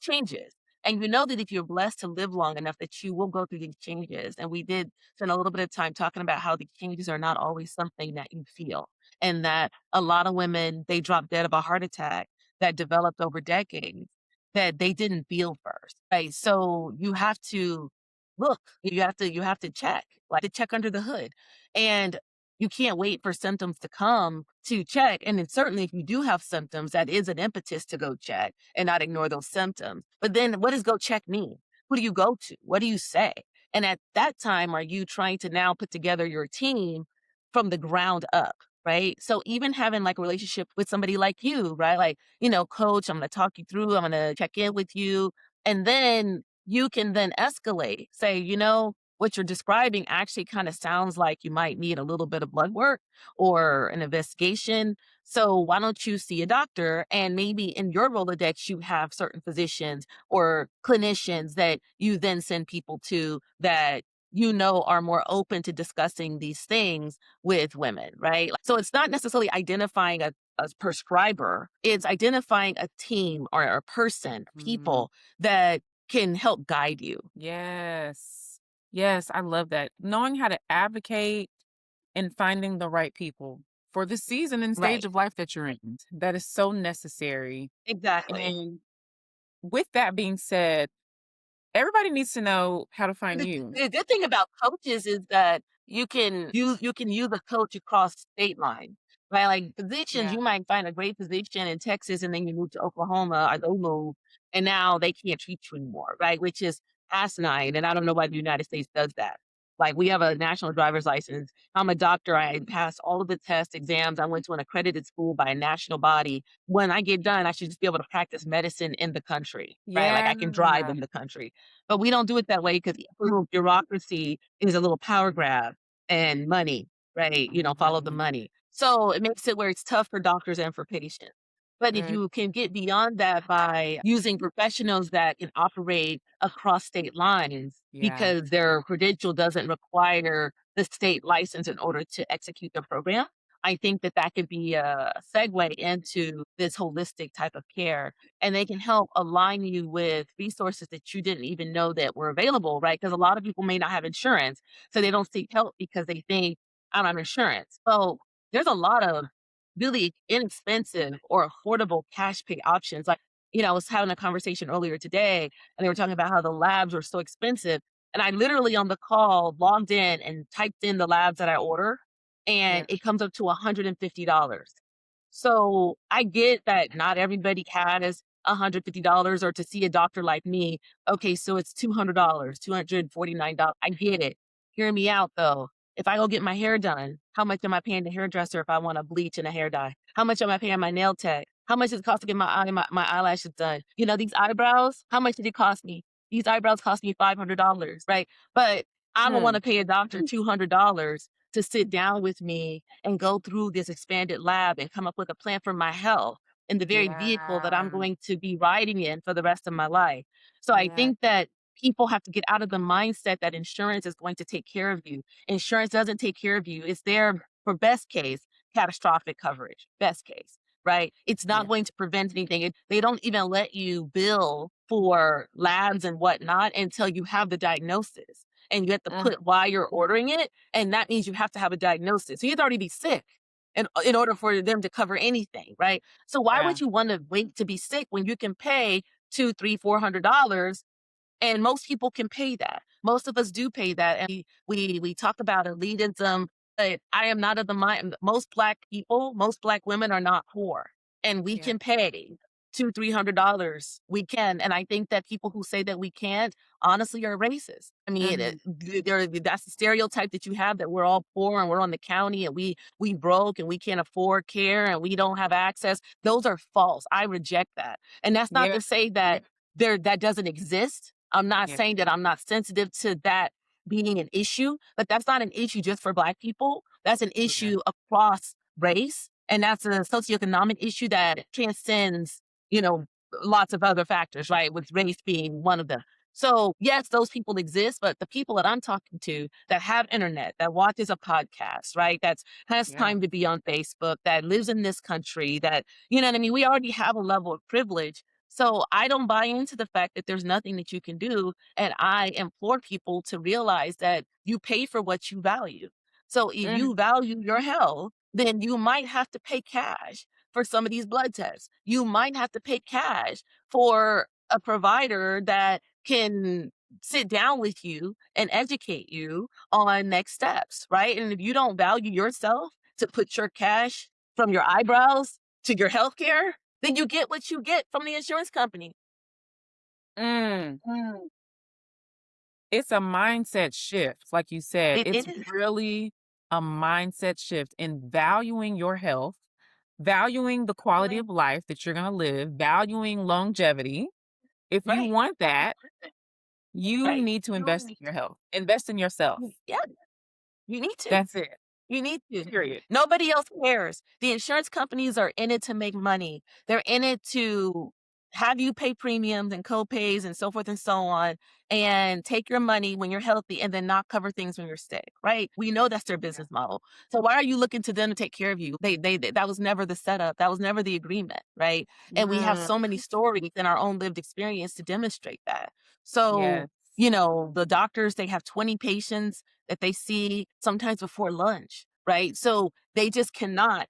changes. And you know that if you're blessed to live long enough, that you will go through these changes. And we did spend a little bit of time talking about how the changes are not always something that you feel, and that a lot of women, they drop dead of a heart attack that developed over decades that they didn't feel first, right? So you have to look, you have to check, like to check under the hood. And you can't wait for symptoms to come to check. And then certainly if you do have symptoms, that is an impetus to go check and not ignore those symptoms. But then what does go check mean? Who do you go to? What do you say? And at that time, are you trying to now put together your team from the ground up? Right. So even having like a relationship with somebody like you, right? Like, coach, I'm going to talk you through, I'm going to check in with you. And then you can then escalate, say, what you're describing actually kind of sounds like you might need a little bit of blood work or an investigation. So why don't you see a doctor? And maybe in your Rolodex, you have certain physicians or clinicians that you then send people to that are more open to discussing these things with women, right? So it's not necessarily identifying a prescriber, it's identifying a team or a person, Mhm. people that can help guide you. Yes. Yes, I love that. Knowing how to advocate and finding the right people for the season and stage Right. of life that you're in. That is so necessary. Exactly. And with that being said, everybody needs to know how to find The you. the good thing about coaches is that you can use a coach across state lines, right? Like physicians, Yeah. you might find a great physician in Texas and then you move to Oklahoma or they move and now they can't treat you anymore, right? Which is asinine. And I don't know why the United States does that. Like we have a national driver's license. I'm a doctor. I passed all of the test exams. I went to an accredited school by a national body. When I get done, I should just be able to practice medicine in the country, right? Like Yeah. I can drive in the country. But we don't do it that way because bureaucracy is a little power grab and money, right? Follow the Mhm. money. So it makes it where it's tough for doctors and for patients. But if Very you can get beyond that by using professionals that can operate across state lines yeah. because their credential doesn't require the state license in order to execute the program, I think that that could be a segue into this holistic type of care, and they can help align you with resources that you didn't even know that were available, right? Because a lot of people may not have insurance, so they don't seek help because they think, I don't have insurance. Well, there's a lot of really inexpensive or affordable cash pay options. Like, I was having a conversation earlier today and they were talking about how the labs were so expensive. And I literally on the call logged in and typed in the labs that I order and Yeah. it comes up to $150. So I get that not everybody has $150 or to see a doctor like me. Okay, so it's $200, $249. I get it. Hear me out though. If I go get my hair done, how much am I paying the hairdresser if I want a bleach and a hair dye? How much am I paying my nail tech? How much does it cost to get my eyelashes done? These eyebrows, how much did it cost me? These eyebrows cost me $500, right? But I don't want Mm. to pay a doctor $200 to sit down with me and go through this expanded lab and come up with a plan for my health in the very vehicle that I'm Yeah. going to be riding in for the rest of my life. So I Yeah. think that people have to get out of the mindset that insurance is going to take care of you. Insurance doesn't take care of you. It's there for best case, catastrophic coverage, best case, right? It's not Yeah. going to prevent anything. They don't even let you bill for labs and whatnot until you have the diagnosis. And you have to Mm. put why you're ordering it. And that means you have to have a diagnosis. So you have to already be sick in order for them to cover anything, right? So why Yeah. would you want to wait to be sick when you can pay two, three, $400, and most people can pay that. Most of us do pay that. And we talk about elitism, but I am not of the mind. Most Black people, most Black women are not poor. And we Yeah. can pay two, $300. We can. And I think that people who say that we can't honestly are racist. I mean, Mhm. that's the stereotype that you have, that we're all poor and we're on the county and we broke and we can't afford care and we don't have access. Those are false. I reject that. And that's not Yeah. to say that that doesn't exist. I'm not Yeah. saying that I'm not sensitive to that being an issue, but that's not an issue just for Black people. That's an Yeah. issue across race. And that's a socioeconomic issue that transcends, you know, lots of other factors, right? With race being one of them. So yes, those people exist, but the people that I'm talking to that have internet, that watches a podcast, right? That has Yeah. time to be on Facebook, that lives in this country, that, you know what I mean? We already have a level of privilege. So I don't buy into the fact that there's nothing that you can do. And I implore people to realize that you pay for what you value. So if Mm. you value your health, then you might have to pay cash for some of these blood tests. You might have to pay cash for a provider that can sit down with you and educate you on next steps, right? And if you don't value yourself to put your cash from your eyebrows to your healthcare, then you get what you get from the insurance company. Mm. Mm. It's a mindset shift, like you said. It It's is. really a mindset shift in valuing your health, valuing the quality of life that you're gonna live, valuing longevity. If you Right, want that, you right. need to invest in your health. Invest in yourself. Yeah, you need to. That's it. You need to. Period. Nobody else cares. The insurance companies are in it to make money. They're in it to have you pay premiums and co-pays and so forth and so on, and take your money when you're healthy and then not cover things when you're sick, right? We know that's their Yeah. business model. So why are you looking to them to take care of you? That was never the setup. That was never the agreement, right? And we have Mm. so many stories in our own lived experience to demonstrate that. So, Yes. the doctors, they have 20 patients that they see sometimes before lunch, right? So they cannot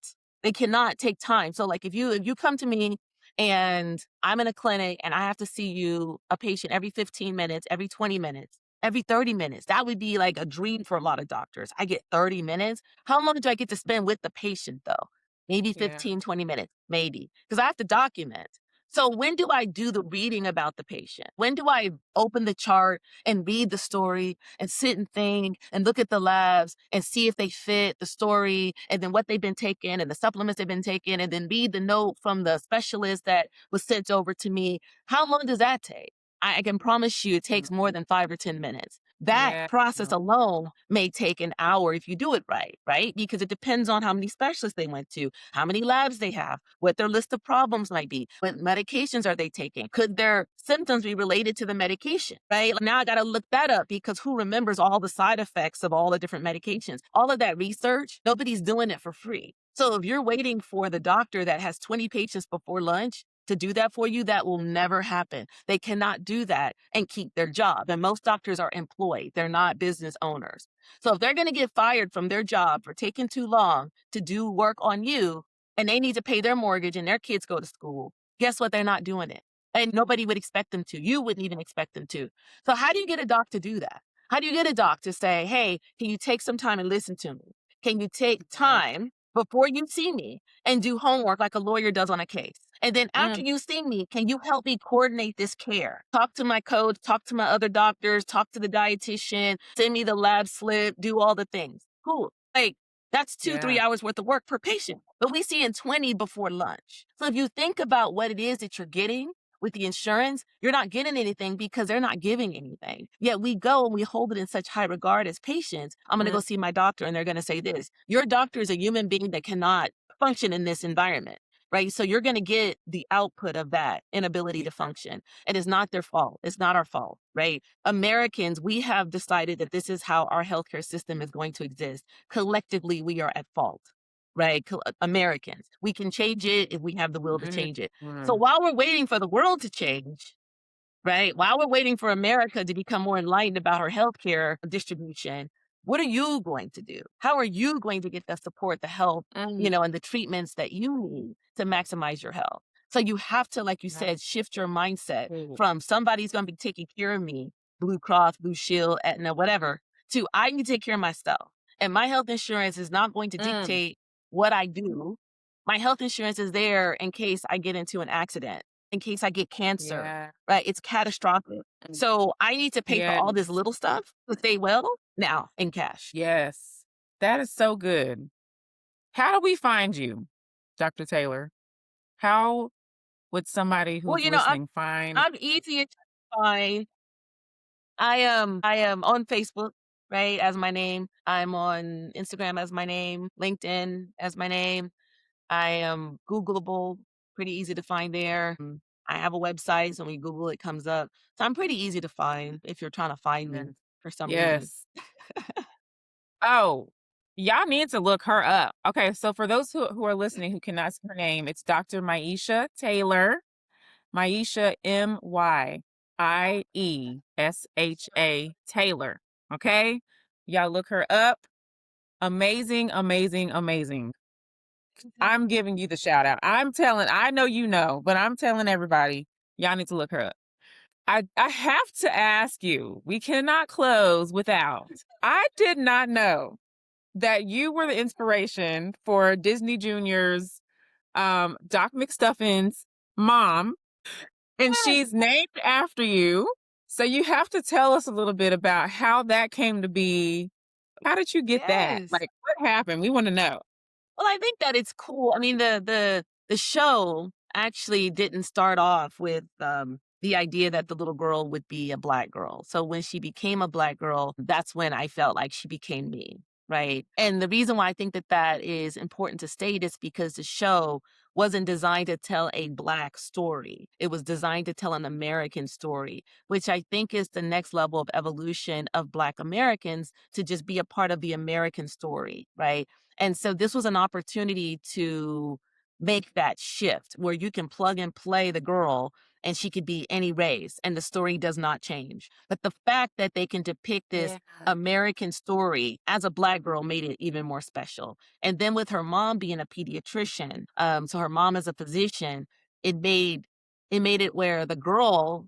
take time. So like if you come to me and I'm in a clinic and I have to see a patient every 15 minutes, every 20 minutes, every 30 minutes, that would be like a dream for a lot of doctors. I get 30 minutes. How long do I get to spend with the patient though? Maybe Yeah. 15, 20 minutes, maybe, because I have to document. So when do I do the reading about the patient? When do I open the chart and read the story and sit and think and look at the labs and see if they fit the story and then what they've been taking and the supplements they've been taking and then read the note from the specialist that was sent over to me? How long does that take? I can promise you it takes more Mhm. than 5 or 10 minutes. That Yeah. process alone may take an hour if you do it right, right? Because it depends on how many specialists they went to, how many labs they have, what their list of problems might be, what medications are they taking, could their symptoms be related to the medication, right? Now I got to look that up because who remembers all the side effects of all the different medications? All of that research, nobody's doing it for free. So if you're waiting for the doctor that has 20 patients before lunch to do that for you, that will never happen. They cannot do that and keep their job. And most doctors are employed, they're not business owners. So if they're going to get fired from their job for taking too long to do work on you, and they need to pay their mortgage and their kids go to school, guess what? They're not doing it. And nobody would expect them to. You wouldn't even expect them to. So how do you get a doc to do that? How do you get a doc to say, hey, can you take some time and listen to me? Can you take Yeah. time before you see me and do homework like a lawyer does on a case? And then after Mm. you see me, can you help me coordinate this care? Talk to my coach, talk to my other doctors, talk to the dietitian, send me the lab slip, do all the things. Cool. Like, That's 2-3 Yeah. hours worth of work per patient, but we see in 20 before lunch. So if you think about what it is that you're getting with the insurance, you're not getting anything because they're not giving anything. Yet we go and we hold it in such high regard as patients. I'm going to Mm, go see my doctor and they're going to say this. Your doctor is a human being that cannot function in this environment, right? So you're going to get the output of that inability to yeah. function. It is not their fault. It's not our fault, right? Americans, we have decided that this is how our healthcare system is going to exist. Collectively, we are at fault, right? Americans, we can change it if we have the will to Mm, change it. So mm, while we're waiting for the world to change, right? While we're waiting for America to become more enlightened about her healthcare distribution, what are you going to do? How are you going to get the support, the help, mm. and the treatments that you need to maximize your health? So you have to, like you That's said, shift your mindset cool. from somebody's going to be taking care of me, Blue Cross, Blue Shield, Aetna, whatever, to I need to take care of myself. And my health insurance is not going to Mm, dictate what I do. My health insurance is there in case I get into an accident, in case I get cancer, yeah. right? It's catastrophic. Mm, So I need to pay for all this yes. little stuff to stay well now in cash. Yes. That is so good. How do we find you, Dr. Taylor? How would somebody Well, who's listening find? I'm easy to find. I am on Facebook, right, as my name. I'm on Instagram as my name, LinkedIn as my name. I am Googleable, pretty easy to find there. I have a website, so when you Google it comes up. So I'm pretty easy to find if you're trying to find Yes. me for some reason. Yes. Oh, y'all need to look her up. Okay, so for those who are listening who cannot see her name, it's Dr. Myiesha Taylor. Myiesha Myiesha Taylor. Okay? Y'all look her up. Amazing, amazing, amazing. I'm giving you the shout out. I know you know, but I'm telling everybody, y'all need to look her up. I have to ask you, we cannot close without. I did not know that you were the inspiration for Disney Junior's Doc McStuffins' mom, and Yes, she's named after you. So you have to tell us a little bit about how that came to be. How did you get that? yes. Like, what happened? We want to know. Well, I think that it's cool. I mean, the show actually didn't start off with the idea that the little girl would be a black girl. So when she became a black girl, that's when I felt like she became me, right? And the reason why I think that that is important to state is because the show wasn't designed to tell a black story. It was designed to tell an American story, which I think is the next level of evolution of black Americans to just be a part of the American story, right? And so this was an opportunity to make that shift where you can plug and play the girl and she could be any race and the story does not change. But the fact that they can depict this Yeah. American story as a black girl made it even more special. And then with her mom being a pediatrician, so her mom is a physician, it made it where the girl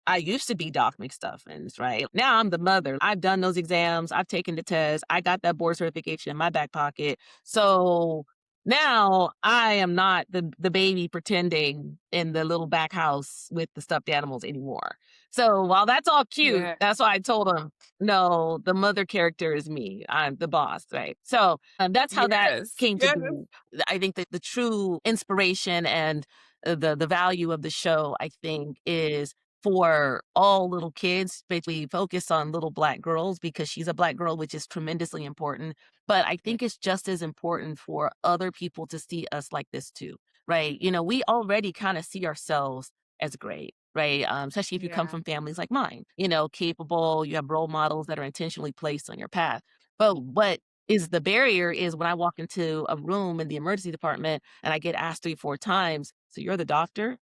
I used to be Doc McStuffins, right? Now I'm the mother. I've done those exams. I've taken the test. I got that board certification in my back pocket. So now I am not the baby pretending in the little back house with the stuffed animals anymore. So while that's all cute, Yeah. that's why I told him, no, the mother character is me. I'm the boss, right? So that's how that Yes. came to Yes. be. I think that the true inspiration and the value of the show, I think, is for all little kids, basically focus on little black girls because she's a black girl, which is tremendously important. But I Yeah. think it's just as important for other people to see us like this too, right? We already kind of see ourselves as great, right? Especially if you come Yeah. from families like mine, capable, you have role models that are intentionally placed on your path. But what is the barrier is when I walk into a room in the emergency department and I get asked 3, 4 times, so you're the doctor?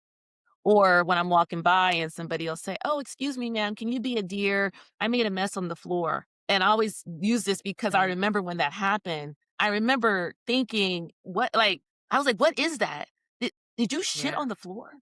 Or when I'm walking by and somebody will say, "Oh, excuse me, ma'am, can you be a dear? I made a mess on the floor." And I always use this because I Mm, remember when that happened. I remember thinking, what, like, I was like, what is that? Did you shit yeah. on the floor?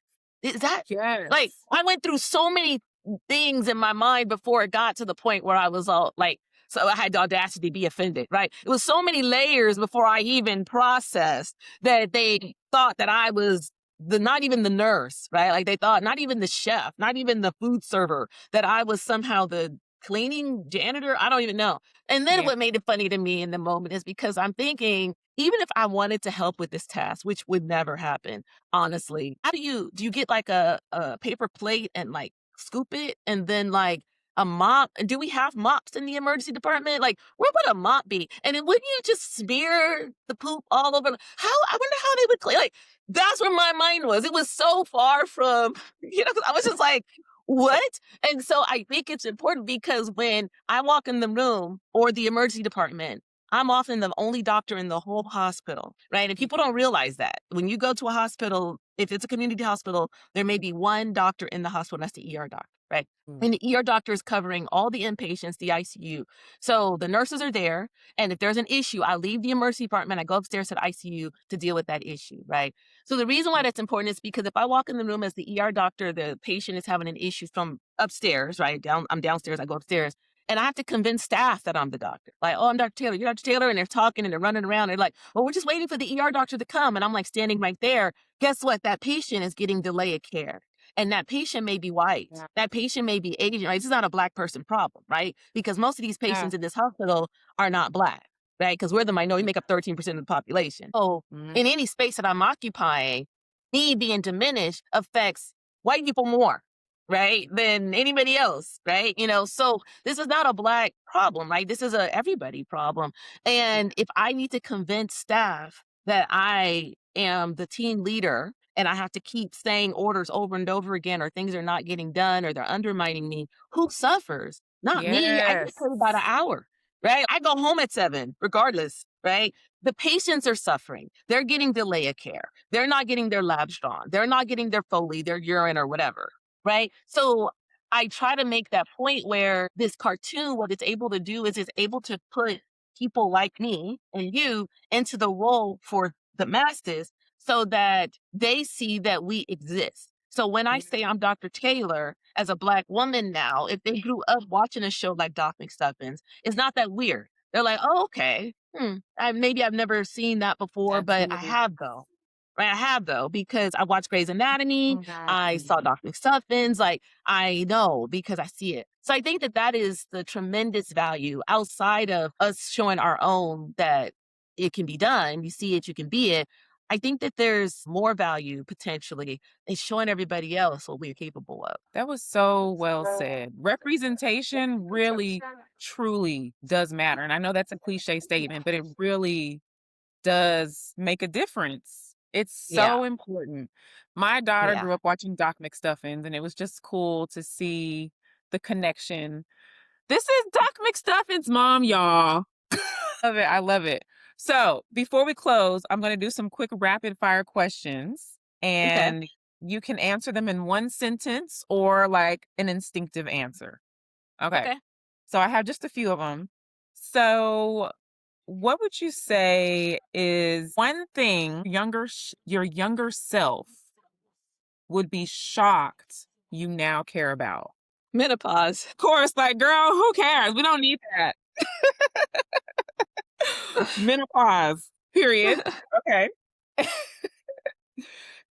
Is that like, Yes. I went through so many things in my mind before it got to the point where I was all like, so I had the audacity to be offended, right? It was so many layers before I even processed that they thought that I was not even the nurse, right? Like they thought not even the chef, not even the food server, that I was somehow the cleaning janitor. I don't even know. And then Yeah. what made it funny to me in the moment is because I'm thinking, even if I wanted to help with this task, which would never happen, honestly, how do you get like a paper plate and like scoop it and then like a mop? Do we have mops in the emergency department? Like, where would a mop be? And then wouldn't you just smear the poop all over? How I wonder how they would clean. Like, that's where my mind was. It was so far from, 'cause I was just like, what? And so I think it's important because when I walk in the room or the emergency department, I'm often the only doctor in the whole hospital, right? And people don't realize that. When you go to a hospital, if it's a community hospital, there may be one doctor in the hospital, and that's the ER doctor, right? Mm. And the ER doctor is covering all the inpatients, the ICU. So the nurses are there. And if there's an issue, I leave the emergency department, I go upstairs to the ICU to deal with that issue, right? So the reason why that's important is because if I walk in the room as the ER doctor, the patient is having an issue from upstairs, right? I'm downstairs, I go upstairs. And I have to convince staff that I'm the doctor. Like, oh, I'm Dr. Taylor, you're Dr. Taylor. And they're talking and they're running around. They're like, well, we're just waiting for the ER doctor to come. And I'm like standing right there. Guess what? That patient is getting delay of care. And that patient may be white. Yeah. That patient may be Asian. Right? This is not a Black person problem, right? Because most of these Yeah. patients in this hospital are not Black, right? Because we're the minority, we make up 13% of the population. So Mhm. in any space that I'm occupying, me being diminished affects white people more, right, than anybody else, right? So this is not a Black problem, right? This is a everybody problem. And if I need to convince staff that I am the team leader and I have to keep saying orders over and over again, or things are not getting done, or they're undermining me, who suffers? Not me. I get Yes. paid by the hour, right? I go home at 7, regardless, right? The patients are suffering. They're getting delay of care. They're not getting their labs drawn. They're not getting their Foley, their urine, or whatever, right? So I try to make that point where this cartoon, what it's able to do is it's able to put people like me and you into the role for the masses so that they see that we exist. So when I Yeah. say I'm Dr. Taylor as a Black woman now, if they grew up watching a show like Doc McStuffins, it's not that weird. They're like, oh, okay. Maybe I've never seen that before, but I Absolutely. have though. Right, I have though, because I watched Grey's Anatomy, Oh God. I saw Doc McStuffins, like, I know because I see it. So I think that that is the tremendous value outside of us showing our own that it can be done. You see it, you can be it. I think that there's more value potentially in showing everybody else what we're capable of. That was so well said. Representation really, truly does matter. And I know that's a cliche statement, but it really does make a difference. It's Yeah. so important. My daughter Yeah. grew up watching Doc McStuffins, and it was just cool to see the connection. This is Doc McStuffins' mom, y'all. Love it. I love it. So before we close, I'm going to do some quick rapid fire questions, Okay. and you can answer them in one sentence or like an instinctive answer. Okay. Okay. So I have just a few of them. So, what would you say is one thing your younger self would be shocked you now care about? Menopause. Of course, like, girl, who cares? We don't need that. Menopause, period. Okay.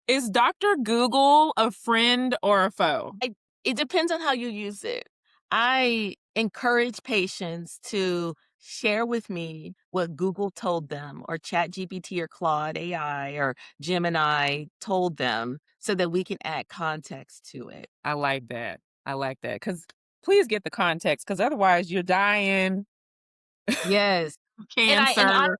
Is Dr. Google a friend or a foe? It depends on how you use it. I encourage patients to share with me what Google told them, or ChatGPT or Claude AI or Gemini told them, so that we can add context to it. I like that. I like that. Because please get the context, because otherwise you're dying, Yes. And cancer.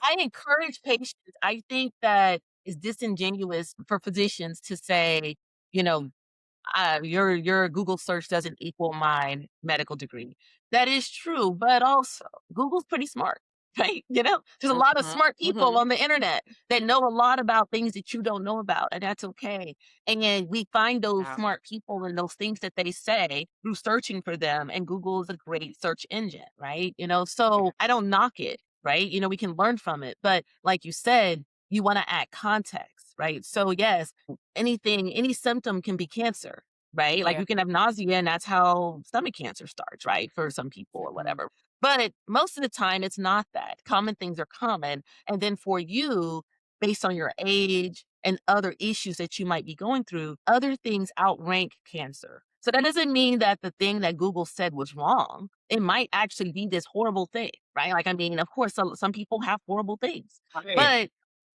I encourage patients. I think that it's disingenuous for physicians to say, you know, your Google search doesn't equal my medical degree. That is true, but also Google's pretty smart, right? There's a lot of Mhm, smart people mhm. on the internet that know a lot about things that you don't know about, and that's okay. And yet we find those Yeah, smart people and those things that they say through searching for them, and Google is a great search engine, right? yeah, So I don't knock it, right? We can learn from it, but like you said, you want to add context, right? So yes, any symptom can be cancer, right? Like yeah. you can have nausea and that's how stomach cancer starts, right? For some people or Mhm. whatever. But most of the time it's not that. Common things are common. And then for you, based on your age and other issues that you might be going through, other things outrank cancer. So that doesn't mean that the thing that Google said was wrong. It might actually be this horrible thing, right? Like, I mean, of course, some people have horrible things, Right. but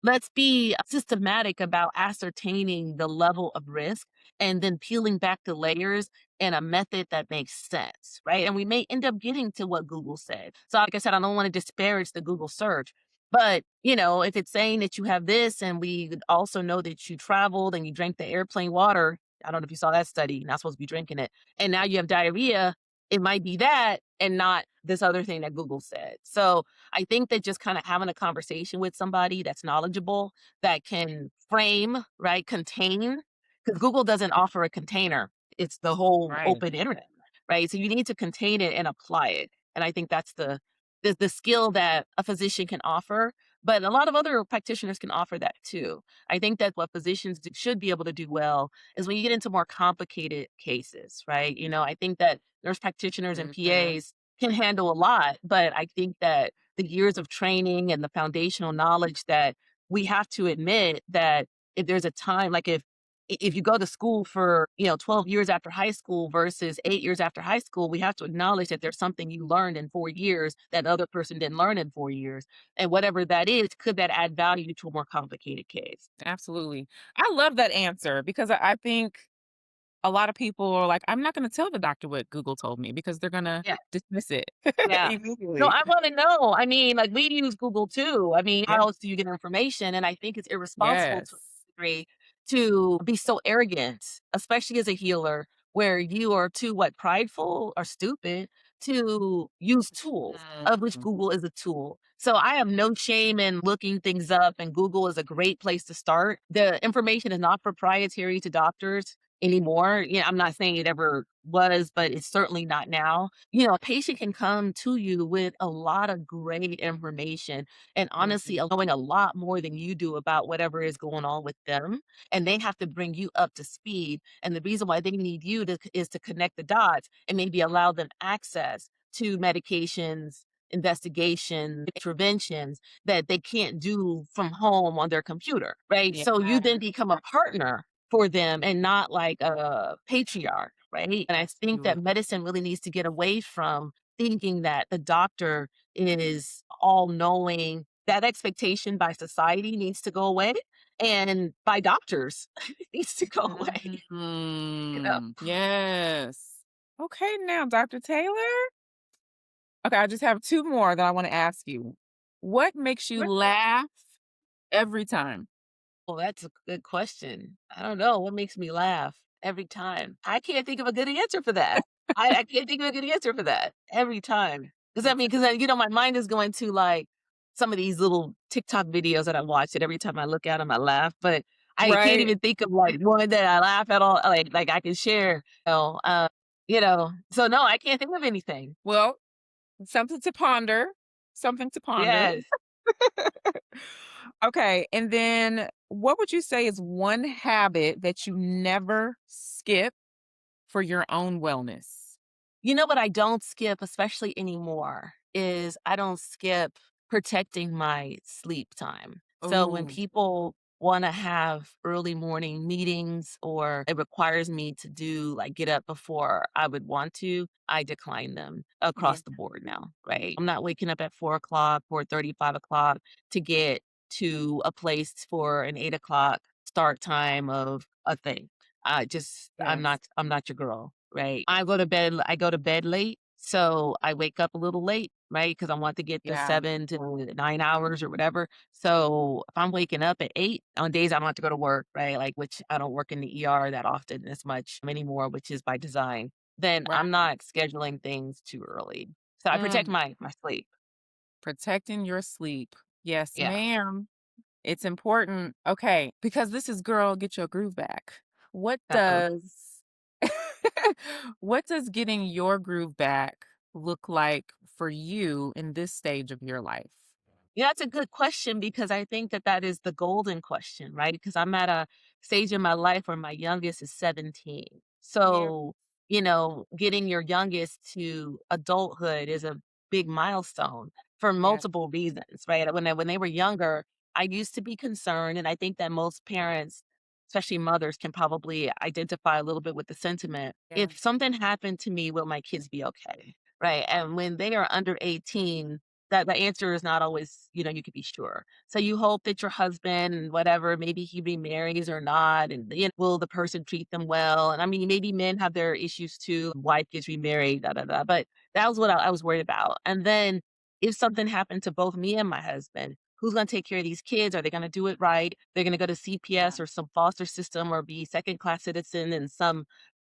let's be systematic about ascertaining the level of risk and then peeling back the layers in a method that makes sense, right? And we may end up getting to what Google said. So, like I said, I don't want to disparage the Google search, but if it's saying that you have this, and we also know that you traveled and you drank the airplane water, I don't know if you saw that study, you're not supposed to be drinking it, and now you have diarrhea, it might be that and not this other thing that Google said. So I think that just kind of having a conversation with somebody that's knowledgeable, that can frame, right, contain, because Google doesn't offer a container. It's the whole Right. open internet, right? So you need to contain it and apply it. And I think that's the skill that a physician can offer, but a lot of other practitioners can offer that too. I think that what physicians should be able to do well is when you get into more complicated cases, right? I think that nurse practitioners and Mhm. PAs can handle a lot, but I think that the years of training and the foundational knowledge that we have to admit that if there's a time, like if you go to school for 12 years after high school versus 8 years after high school, we have to acknowledge that there's something you learned in 4 years that other person didn't learn in 4 years, and whatever that is, could that add value to a more complicated case? Absolutely. I love that answer because I think a lot of people are like, I'm not going to tell the doctor what Google told me because they're going to Yeah. dismiss it Yeah. No, immediately. I wanna know. I mean, like, we use Google too. I mean, Yeah. how else do you get information? And I think it's irresponsible to a Yes. degree to be so arrogant, especially as a healer, where you are too, what, prideful or stupid to use tools, of which Mhm. Google is a tool. So I have no shame in looking things up, and Google is a great place to start. The information is not proprietary to doctors anymore. Yeah, I'm not saying it ever was, but it's certainly not now. A patient can come to you with a lot of great information and honestly, Mhm. knowing a lot more than you do about whatever is going on with them. And they have to bring you up to speed. And the reason why they need you is to connect the dots and maybe allow them access to medications, investigations, interventions that they can't do from home on their computer, right? Yeah. So you then become a partner for them and not like a patriarch, right? And I think that Absolutely. medicine really needs to get away from thinking that the doctor is all knowing. That expectation by society needs to go away, and by doctors it needs to go away. you know? Yes. Okay, now, Dr. Taylor. Okay, I just have two more that I want to ask you. What makes you Right. laugh every time? Well, that's a good question. I don't know what makes me laugh every time. I can't think of a good answer for that. I can't think of a good answer for that every time. Does that It's mean because my mind is going to like some of these little TikTok videos that I watch, and every time I look at them, I laugh. But I can't right. even think of like one that I laugh at all. Like I can share. So no, I can't think of anything. Well, something to ponder. Something to ponder. Yes. Okay, and then what would you say is one habit that you never skip for your own wellness? You know what I don't skip, especially anymore, is I don't skip protecting my sleep time. So when Oh, people want to have early morning meetings or it requires me to do like get up before I would want to, I decline them yeah. across the board now, right? I'm not waking up at 4 o'clock, 4:30, 5 o'clock to get to a place for an 8 o'clock start time of a thing. Yes. I'm not your girl, right? I go to bed late, so I wake up a little late, right? Because I want to get the Yeah. 7 to 9 hours or whatever. So if I'm waking up at 8 on days I don't have to go to work, right? Like, which I don't work in the ER that often as much anymore, which is by design, then Right. I'm not scheduling things too early. So I protect Mm, my sleep. protecting your sleep. Yes, Yeah. ma'am. It's important. Okay, because this is Girl, Get Your Groove Back. What Uh-oh. does what does getting your groove back look like for you in this stage of your life? Yeah, that's a good question because I think that that is the golden question, right? Because I'm at a stage in my life where my youngest is 17. Yeah. So, getting your youngest to adulthood is a big milestone for Yeah. multiple reasons, right? When they were younger, I used to be concerned, and I think that most parents especially mothers, can probably identify a little bit with the sentiment. Yeah. If something happened to me, will my kids be okay? Right. And when they are under 18, that the answer is not always, you could be sure. So you hope that your husband and whatever, maybe he remarries or not, and will the person treat them well? And I mean, maybe men have their issues too. Wife gets remarried, da da da. But that was what I was worried about. And then if something happened to both me and my husband, who's going to take care of these kids? Are they going to do it right? They're going to go to Yeah. CPS or some foster system or be second class citizen in some,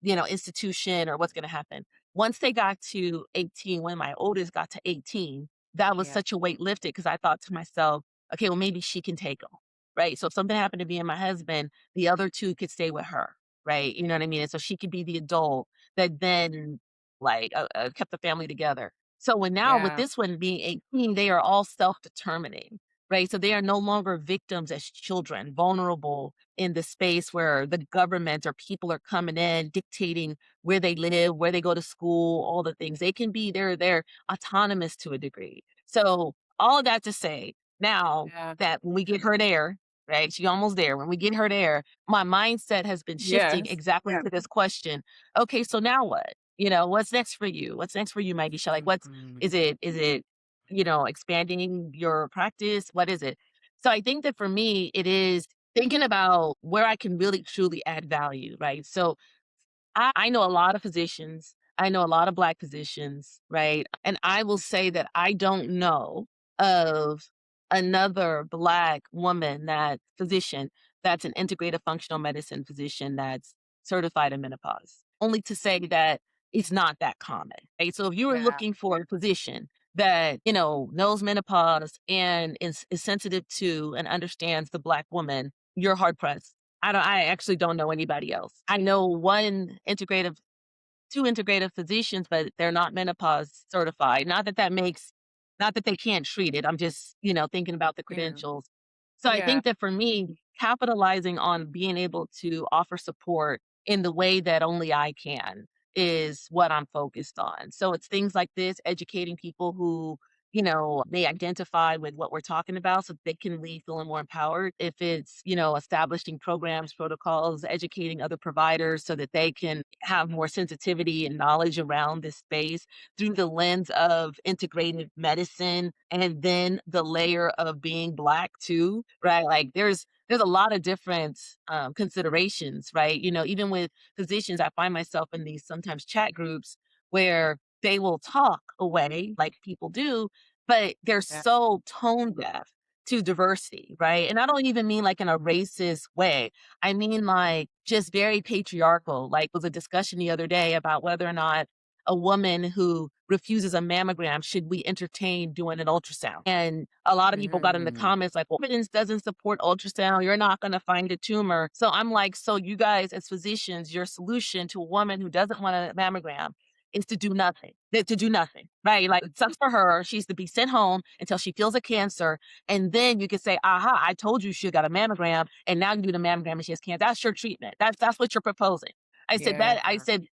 institution, or what's going to happen? Once they got to 18, when my oldest got to 18, that was Yeah. such a weight lifted because I thought to myself, okay, well, maybe she can take them. Right. So if something happened to me and my husband, the other two could stay with her. Right. You know what I mean? And so she could be the adult that then kept the family together. So when now with Yeah. this one being 18, they are all self-determining, right? So they are no longer victims as children, vulnerable in the space where the government or people are coming in, dictating where they live, where they go to school, all the things. They can be they're autonomous to a degree. So all of that to say, now Yeah. that when we get her there, right? She almost there. When we get her there, my mindset has been shifting Yes. exactly to this question. Okay, so now what? What's next for you? What's next for you, Myiesha? Like, what's Mhm. is it, expanding your practice? What is it? So I think that for me, it is thinking about where I can really truly add value, right? So I know a lot of physicians. I know a lot of Black physicians, right? And I will say that I don't know of another Black woman that physician that's an integrative functional medicine physician that's certified in menopause. Only to say that it's not that common, right? So if you are Yeah. looking for a physician that, knows menopause and is sensitive to and understands the Black woman, you're hard pressed. I actually don't know anybody else. I know 2 integrative physicians, but they're not menopause certified. Not that they can't treat it. I'm just, thinking about the Yeah. credentials. So I Yeah. think that for me, capitalizing on being able to offer support in the way that only I can is what I'm focused on. So it's things like this, educating people who, may identify with what we're talking about so they can leave feeling more empowered. If it's, establishing programs, protocols, educating other providers so that they can have more sensitivity and knowledge around this space through the lens of integrative medicine and then the layer of being Black too, right? Like there's a lot of different considerations, right? Even with physicians, I find myself in these sometimes chat groups where they will talk away like people do, but they're Yeah. so tone deaf to diversity, right? And I don't even mean like in a racist way. I mean like just very patriarchal. Like was a discussion the other day about whether or not a woman who refuses a mammogram should we entertain doing an ultrasound. And a lot of people got in the Mm. comments like, well, evidence doesn't support ultrasound. You're not going to find a tumor. So I'm like, so you guys as physicians, your solution to a woman who doesn't want a mammogram is to do nothing. To do nothing, right? Like it sucks for her. She's to be sent home until she feels a cancer. And then you can say, aha, I told you she got a mammogram. And now you do the mammogram and she has cancer. That's your treatment. That's what you're proposing. Yeah. I said,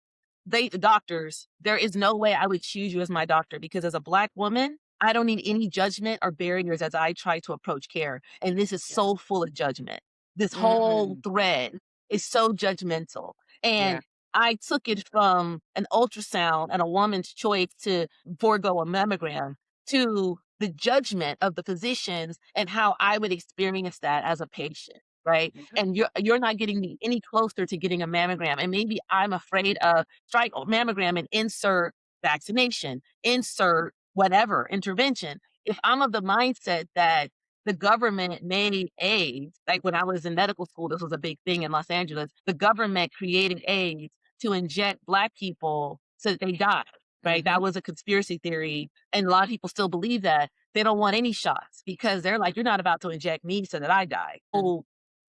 the doctors, there is no way I would choose you as my doctor because as a Black woman, I don't need any judgment or barriers as I try to approach care. And this is Yeah. so full of judgment. This whole Mhm. thread is so judgmental. Yeah. And I took it from an ultrasound and a woman's choice to forego a mammogram to the judgment of the physicians and how I would experience that as a patient. Right. Yeah. And you're not getting me any closer to getting a mammogram. And maybe I'm afraid of strike mammogram and insert vaccination, insert whatever intervention. If I'm of the mindset that the government made aids, like when I was in medical school, this was a big thing in Los Angeles, the government created aids to inject Black people so that they die. Right. That Mhm. was a conspiracy theory. And a lot of people still believe that. They don't want any shots because they're like, you're not about to inject me so that I die. Mm. Oh,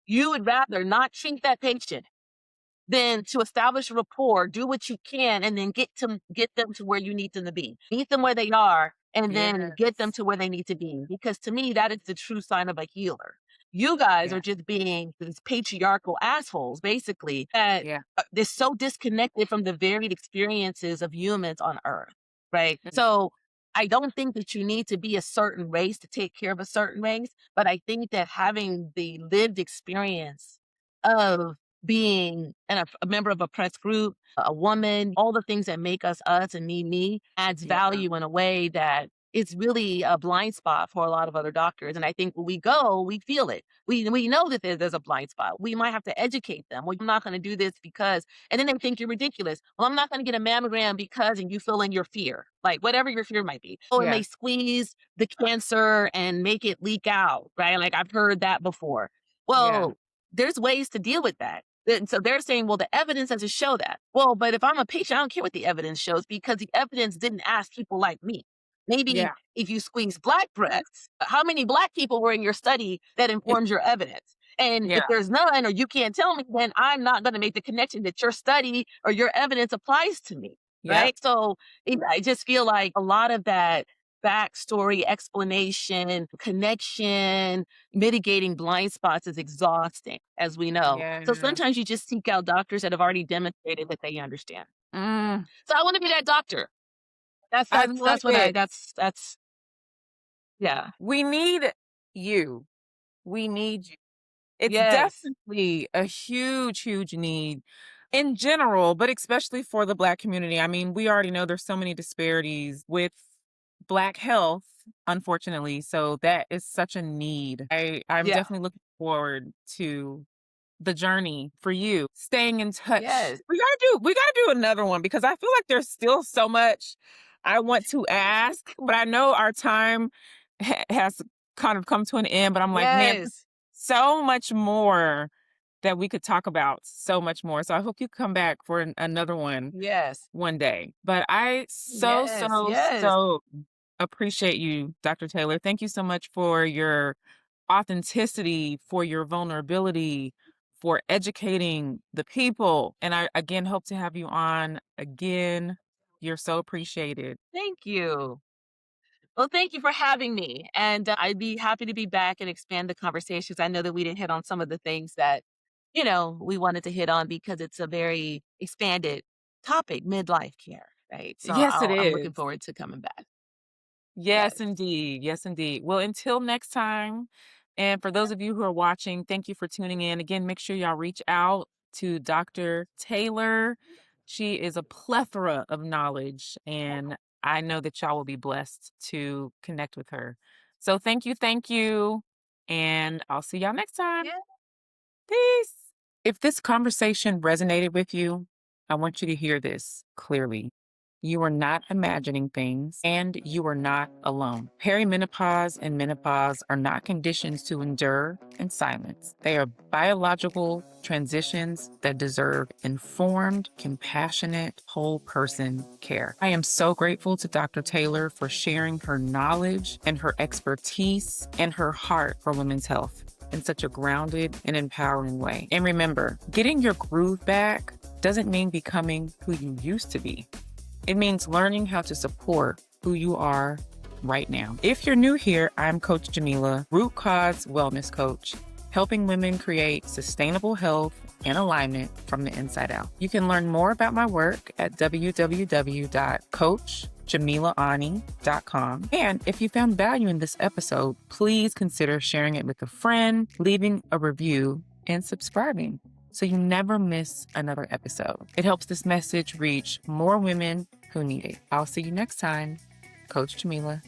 you would rather not treat that patient than to establish a rapport, do what you can, and then get them to where you need them to be. Meet them where they are, and then get them Yes. to where they need to be. Because to me, that is the true sign of a healer. You guys are Yeah. just being these patriarchal assholes, basically, that Yeah. they're so disconnected from the varied experiences of humans on Earth, right? Mm. So I don't think that you need to be a certain race to take care of a certain race, but I think that having the lived experience of being a member of a press group, a woman, all the things that make us us and me adds Yeah. value in a way that it's really a blind spot for a lot of other doctors. And I think when we go, we feel it. We know that there's a blind spot. We might have to educate them. Well, I'm not going to do this because, and then they think you're ridiculous. Well, I'm not going to get a mammogram because, and you fill in your fear, like whatever your fear might be. Oh, it may Yeah. squeeze the cancer and make it leak out, right? Like I've heard that before. Yeah. Well, there's ways to deal with that. And so they're saying, well, the evidence doesn't show that. Well, but if I'm a patient, I don't care what the evidence shows because the evidence didn't ask people like me. Maybe Yeah. if you squeeze black breasts, how many black people were in your study that informs your evidence? And Yeah. if there's none, or you can't tell me, then I'm not going to make the connection that your study or your evidence applies to me. Yep. Right. So I just feel like a lot of that backstory, explanation, connection, mitigating blind spots is exhausting, as we know. So Yeah. sometimes you just seek out doctors that have already demonstrated that they understand. Mm, So I want to be that doctor. That's I that's love that's what I it. that's yeah. We need you. We need you. It's Yes. definitely a huge, huge need in general, but especially for the Black community. I mean, we already know there's so many disparities with Black health, unfortunately. So that is such a need. I'm Yeah. definitely looking forward to the journey for you, staying in touch. Yes. We gotta do another one because I feel like there's still so much I want to ask, but I know our time has kind of come to an end. But I'm like, man, there's Yes. so much more that we could talk about, so much more. So I hope you come back for another Yes. one day. But I so, Yes. so, Yes. so appreciate you, Dr. Taylor. Thank you so much for your authenticity, for your vulnerability, for educating the people. And I again hope to have you on again. You're so appreciated. Thank you. Well, thank you for having me. And I'd be happy to be back and expand the conversations. I know that we didn't hit on some of the things that, we wanted to hit on because it's a very expanded topic, midlife care, right? So Yes, it I'm looking is. forward to coming back. Yes, Yes. indeed. Yes, indeed. Well, until next time, and for those of you who are watching, thank you for tuning in. Again, make sure y'all reach out to Dr. Taylor. She is a plethora of knowledge, and I know that y'all will be blessed to connect with her. So thank you, and I'll see y'all next time. Yeah. Peace. If this conversation resonated with you, I want you to hear this clearly. You are not imagining things and you are not alone. Perimenopause and menopause are not conditions to endure in silence. They are biological transitions that deserve informed, compassionate, whole person care. I am so grateful to Dr. Taylor for sharing her knowledge and her expertise and her heart for women's health in such a grounded and empowering way. And remember, getting your groove back doesn't mean becoming who you used to be. It means learning how to support who you are right now. If you're new here, I'm Coach Jamila, Root Cause Wellness Coach, helping women create sustainable health and alignment from the inside out. You can learn more about my work at www.coachjamilaani.com. And if you found value in this episode, please consider sharing it with a friend, leaving a review, and subscribing so you never miss another episode. It helps this message reach more women who need it. I'll see you next time. Coach Jamila.